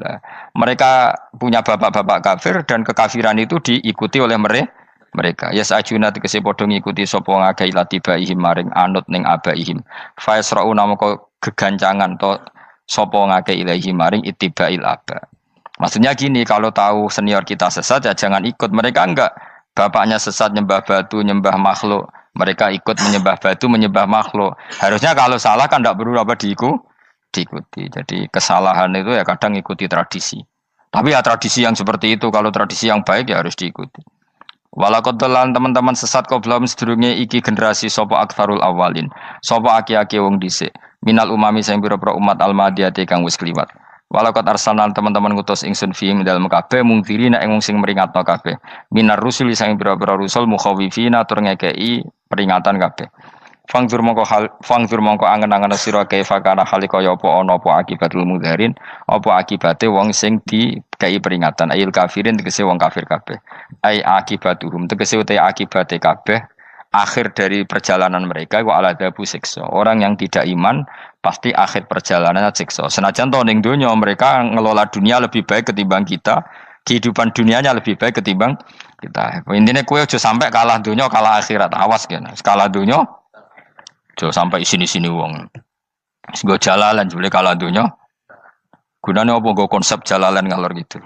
Mereka punya bapak-bapak kafir dan kekafiran itu diikuti oleh mereka. Yasajuna tegese padha ngikuti sapa wong akeh latibaihim maring anut ning abaihim. Fa yasrauna mongko gegancangan to sapa wong akeh ilahi maring ittibail aba. Maksudnya gini, kalau tahu senior kita sesat ya jangan ikut. Mereka enggak, bapaknya sesat nyembah batu, nyembah makhluk. Mereka ikut menyembah batu, menyembah makhluk. Harusnya kalau salah kan enggak perlu apa diikuti. Jadi kesalahan itu ya kadang ikuti tradisi. Tapi ya tradisi yang seperti itu, kalau tradisi yang baik ya harus diikuti. Walakot telan teman-teman sesat kau belum sedurunge iki generasi sopo akfarul awalin. Sopo aki-aki wong dhisik. Minal umami sing pira-pira umat almadiyati kang wis kliwat. Walakot arsalan teman-teman ngutus ingsun fi dalam kabeh mungkiri nek wong sing meringatno kabeh. Minar rusul sing pira-pira rusul mukhawifina tur ngekeki peringatan kabeh. Fangzur mongko angen-angen sira kaifa kana hale kaya apa ana apa akibatul mudharin, apa akibate wong sing dikai peringatan ayil kafirin tegese wong kafir kabeh. Ai akibatuhum tegese uta akibate kabeh akhir dari perjalanan mereka wa aladabu siksa. Orang yang tidak iman pasti akhir perjalanannya siksa. Senajan to ning donya mereka ngelola dunia lebih baik ketimbang kita, kehidupan dunianya lebih baik ketimbang kita. Intinya kowe aja sampai kalah donya kalah akhirat. Awas kene. Kalah donya aja sampai sini-sini wong. Sego jalalan jebule kalah donya. Gunane apa nggo konsep jalalan ngalor gitu.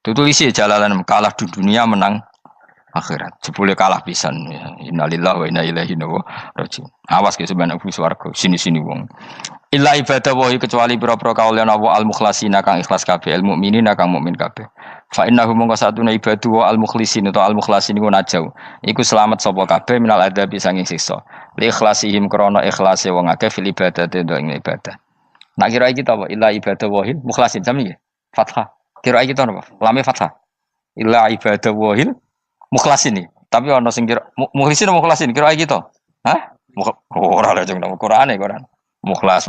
Itu isi jalalan kalah di dunia menang akhirat. Jebule kalah pisan. Innalillahi wa inna ilaihi raji'un. Awas ke sebenarnya swarga sini-sini wong. Illa ibadah wahi kecuali pira-pira kaulian Allah al-mukhlasina kang ikhlas kabeh, al mukminina kang mukmin kabeh. Fa innahu mongko satuna ibadu wa al mukhlisin atau al mukhlasin iku najau. Iku selamat sapa kabeh minal adabi sanging siksa. Li ikhlasihim krana ikhlase wong akeh fil ibadati ing ibadah. Nak kira iki ta apa? Illa ibadah wahil mukhlasin sami nggih. Fathah. Kira iki ta apa? Lame fathah. Illa ibadah wahil mukhlasin iki. Tapi ana sing kira mukhlisin apa mukhlasin? Kira iki to. Hah? Ora lha jeng nang Qur'ane Quran. Mukhlas.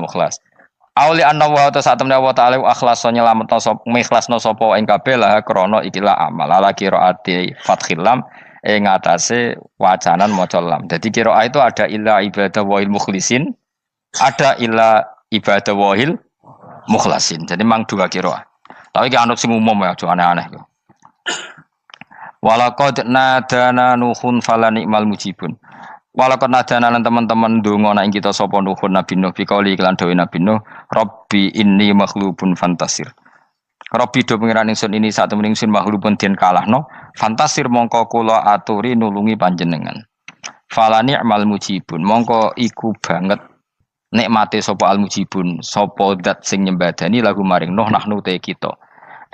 Auli anna wa ta satemne wa ta'ala akhlasa nyelametno sapa mikhlasno sapa ing kabeh lah krana ikilah amal ala qiraati fathil lam ing atase wacanan maca lam. Jadi qiraah itu ada illa ibadah wahil mukhlisin, ada illa ibadah wahil mukhlasin. Jadi mang dua qiraah. Tapi ki anut sing umum ya, aja aneh-aneh. Walaqad nadana nuhun falani'mal mujibun. Walaqad nadana lan teman-teman ndonga nek kita sapa nuhun Nabi Nuh bikauli iklan dawe Nabi Nuh, Rabbi inni makhlubun fantasir. Rabbi do pengiran ingsun ini sak temen ingsun makhlubun den kalahno, fantasir mongko kula aturi nulungi panjenengan. Falani'mal mujibun, mongko iku banget nikmate sapa al mujibun, sapa zat sing nyembadani lagu maring Nuh nahnu te kita.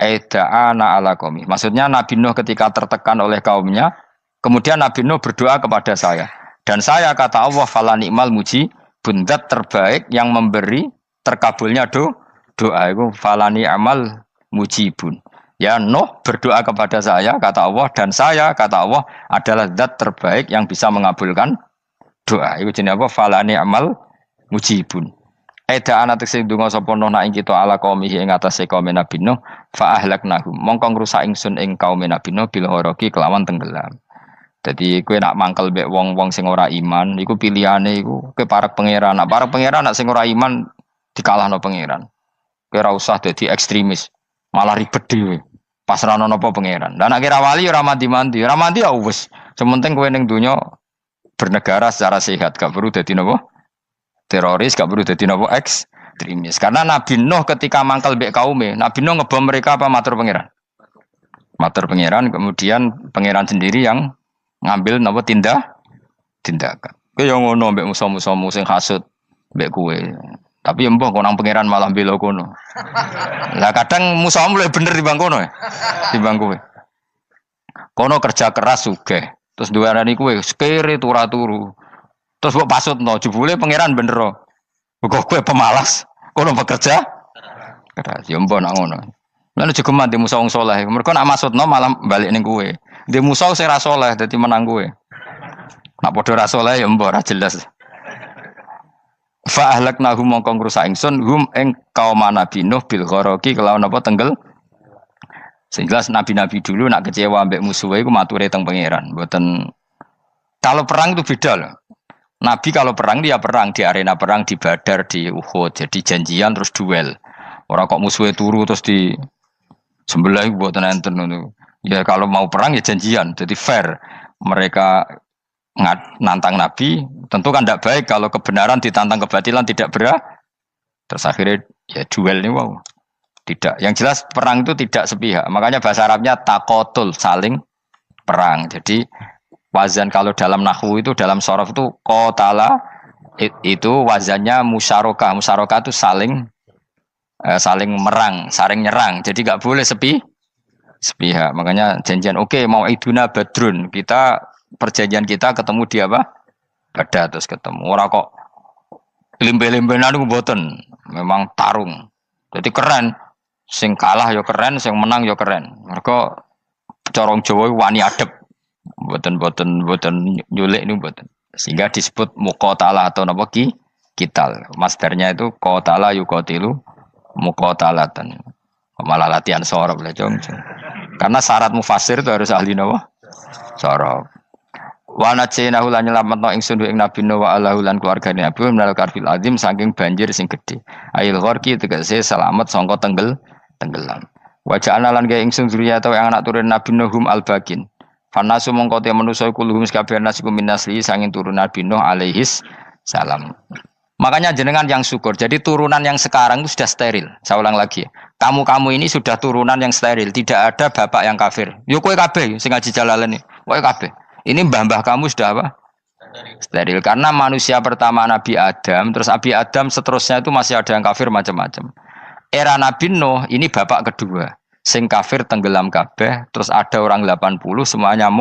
Aida'ana ala qaumi. Maksudnya Nabi Nuh ketika tertekan oleh kaumnya, kemudian Nabi Nuh berdoa kepada saya. Dan saya kata Allah fala ni'mal muji bundat terbaik yang memberi terkabulnya doa itu fala ni'mal mujibun. Ya Nuh berdoa kepada saya kata Allah dan saya kata Allah adalah zat terbaik yang bisa mengabulkan doa. Itu jenenge apa? Fala ni'mal mujibun. Eda ana tekse ndonga sapa Nuh nak ing kita ala qaumihi ing atase kaum Nabi Nuh fa ahlaknahum. Mongko ngrusak ingsun ing kaum Nabi Nuh bil ghoroqi kelawan tenggelam. Jadi kowe nak mangkel mbek wong-wong sing ora iman, iku pilihane iku kowe parek pangeran. Nak parek pangeran nak sing ora iman dikalahno pangeran. Kowe ora usah dadi ekstremis, malah ribet dhewe. Pasrahno napa pangeran. Lah nek kira wali ora mandi-mandi, ora mandi ya wis. Sementing kowe ning donya bernegara secara sehat, gak perlu dadi napa? Teroris, gak perlu dadi napa? Ekstremis. Karena Nabi Nuh ketika mangkel mbek kaume, Nabi Nuh ngebom mereka apa matur pangeran? Matur pangeran, kemudian pangeran sendiri yang ngambil napa tindakan. Kowe yo ngono mbek musuh-musuhmu sing hasud mbek kowe. Tapi mbah kok nang pangeran malah bela kono. Lah kadang musuhmu luwih bener timbang kono ya. Timbang kowe. Kono kerja keras sugih. Terus duweni kowe kere turu. Terus mbok pasutno jebule pangeran bener. Kok kowe pemalas, kono bekerja keras. Yo mbah nak ngono. Lan juga mati musuh wong saleh. Mergo nak maksudno malah balik ning kowe. Di musuh sing ra saleh dadi menang kowe. Nak padha ra saleh ya mbok ra jelas. Fa ahlaknahum mongko ngrusak ingsun hum ing kaum Nabi Nuh bil ghoroqi kelawan apa tenggel. Sing jelas nabi-nabi dulu nak kecewa mbek musuhe iku mature teng pangeran. Mboten kalau perang itu beda loh. Nabi kalau perang dia perang di arena perang di Badar di Uhud. Jadi janjian terus duel. Ora kok musuhe turu terus di sebelah iku mboten enten ngono. Ya kalau mau perang ya janjian, jadi fair. Mereka nantang Nabi, tentu kan tidak baik kalau kebenaran ditantang kebatilan tidak berat. Terus akhirnya ya duel ini wow. Tidak. Yang jelas perang itu tidak sepihak. Makanya bahasa Arabnya takotul, saling perang. Jadi wazan kalau dalam nahwu itu dalam sorof itu qatala itu wazannya musyarakah. Musyarakah itu saling merang, saling nyerang. Jadi nggak boleh sepihak. Makanya janjian oke, mau iduna badrun. Kita perjanjian kita ketemu di apa? Badar terus ketemu. Ora kok limbe-limbenan niku mboten. Memang tarung. Jadi keren. Sing kalah ya keren, sing menang ya keren. Mergo corong Jawa wani adep. Mboten nyulik niku mboten. Sehingga disebut muqatalah atau napa kital. Masdarnya itu qatala yuqatilu muqatalatan. Malah latihan sorab lah jong. Karena syarat mufassir itu harus ahli nawa sorab. Wa najaynahu lan nyelametno ingsun ing Nabi Nuh wa alahu lan keluargane Nabi minal karfil azim saking banjir sing gedhe. Ail gharqi tegese selamat sangka tenggelam. Wa ja'alna lan gawe ingsun zuriyata yang anak turun Nabi Nuh hum al-bakin. Fanasu mongko te manusa kulluhum sakabeh nasiku minasli sanging turun Nabi Nuh alaihis salam. Makanya jenengan yang syukur. Jadi turunan yang sekarang itu sudah steril. Saya ulang lagi. Kamu ini sudah turunan yang steril. Tidak ada bapak yang kafir. Yo kowe kabeh sing ngaji Jalalain iki. Kowe kabeh. Ini mbah-mbah kamu sudah apa? Steril. Karena manusia pertama Nabi Adam, terus Nabi Adam seterusnya itu masih ada yang kafir macam-macam. Era Nabi Nuh ini bapak kedua. sing kafir tenggelam kabeh, terus ada orang 80 semuanya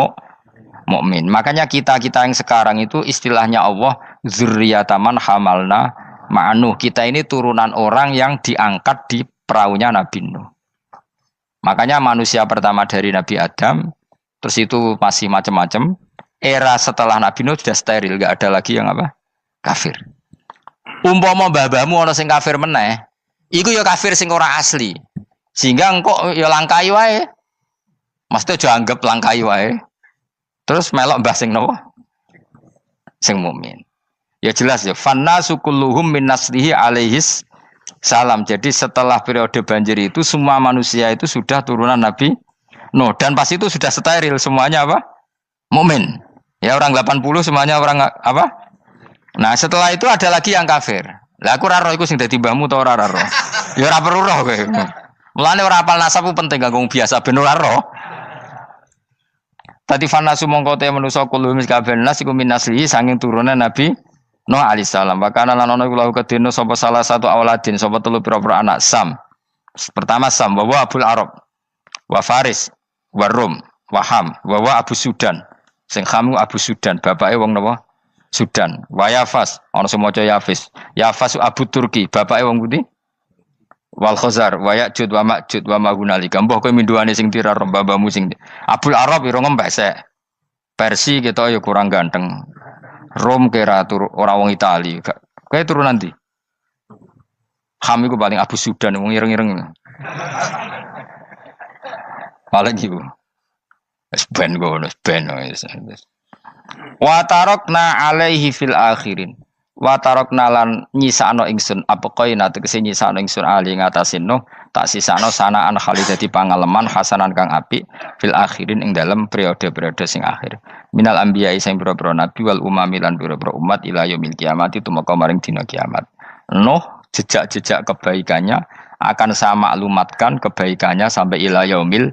mukmin. Makanya kita-kita yang sekarang itu istilahnya Allah zurriyataman hamalna ma'nuh. Kita ini turunan orang yang diangkat di perahunya Nabi Nuh. Makanya manusia pertama dari Nabi Adam, terus itu masih macam-macam. Era setelah Nabi Nuh sudah steril, nggak ada lagi yang apa? Kafir. Umpama mbah-mbahmu ana sing kafir meneh, iku ya kafir sing ora asli. Sehingga engkau ya langkai wae. Mesti aja anggap langkai wae. Terus melok mbah sing nopo? Sing mukmin. Ya jelas ya, fannasu kulluhum min naslihi alaihis salam. Jadi setelah periode banjir itu semua manusia itu sudah turunan Nabi Nuh dan pas itu sudah steril semuanya apa? Mukmin. Ya orang 80 semuanya orang apa? Nah, setelah itu ada lagi yang kafir. Lah aku ora roh iku sing dadi mbahmu ta ora roh. Ya ora perlu roh kowe. Mulane ora apal nasab penting kanggo biasa ben ora roh. Tadi fanasu mongko te manusa kulo miskaben nas iku minaslihi sanging turunan Nabi Nuh alaihissalam. Bakana lan ana iku lahu kedene sapa salah satu auladin sapa telu pira-pira anak Sam. Pertama Sam wa Abul Arab wa Faris wa Rum wa Ham wa Abu Sudan. Sing Ham Abu Sudan, bapake wong napa? Sudan. Wa Yafas, ana sing maca Yafis. Yafas Abu Turki, bapake wong pundi? Wal Khazar, wa Ya'jud wa Ma'jud wa Magunalika. Mbah kowe minduane sing tira babamu sing. Abul Arab ira ngempek sek. Persi kita ya kurang ganteng. Rom kira ora wong Itali. Kowe turunan ndi? Ham iku paling Abu Sudan wong ireng-ireng. Paling iku. Wis ben ngono, ben wis. Wa tarakna alaihi fil akhirin. Wa tarakna lan nyisakno ingsun apa koina tegese nyisakno ingsun ali ngatasin no tak sisakno sanaan khali dadi pangaleman hasanan kang apik fil akhirin ing dalem periode-periode sing akhir. Minal anbiya sing pira-pira nabi wal umami lan pira-pira umat ila yaumil kiamat itu maka maring dina kiamat. Nuh jejak-jejak kebaikannya akan saya maklumatkan kebaikannya sampai ila yaumil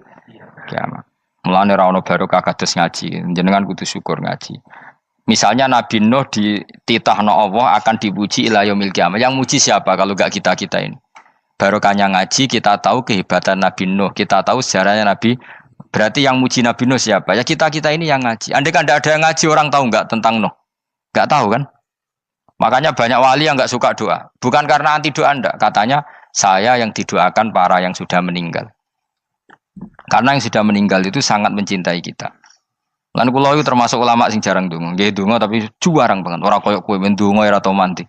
kiamat. Mulane ra ono barokah kados ngaji, jenengan kudu syukur ngaji. Misalnya Nabi Nuh dititahno Allah akan dipuji ila yaumil kiamah. Yang muji siapa kalau enggak kita-kita ini? Barokahnya ngaji, kita tahu kehebatan Nabi Nuh, kita tahu sejarahnya Nabi. Berarti yang muji Nabi Nuh siapa? Ya kita-kita ini yang ngaji. Andai kan tidak ada yang ngaji, orang tahu enggak tentang Nuh? Enggak tahu kan? Makanya banyak wali yang enggak suka doa. Bukan karena anti doa enggak, katanya saya yang didoakan para yang sudah meninggal. Karena yang sudah meninggal itu sangat mencintai kita. Lan kula itu termasuk ulama sing jarang donga. Nggih donga tapi juarang banget. Ora koyo kowe men donga ora tau mandi.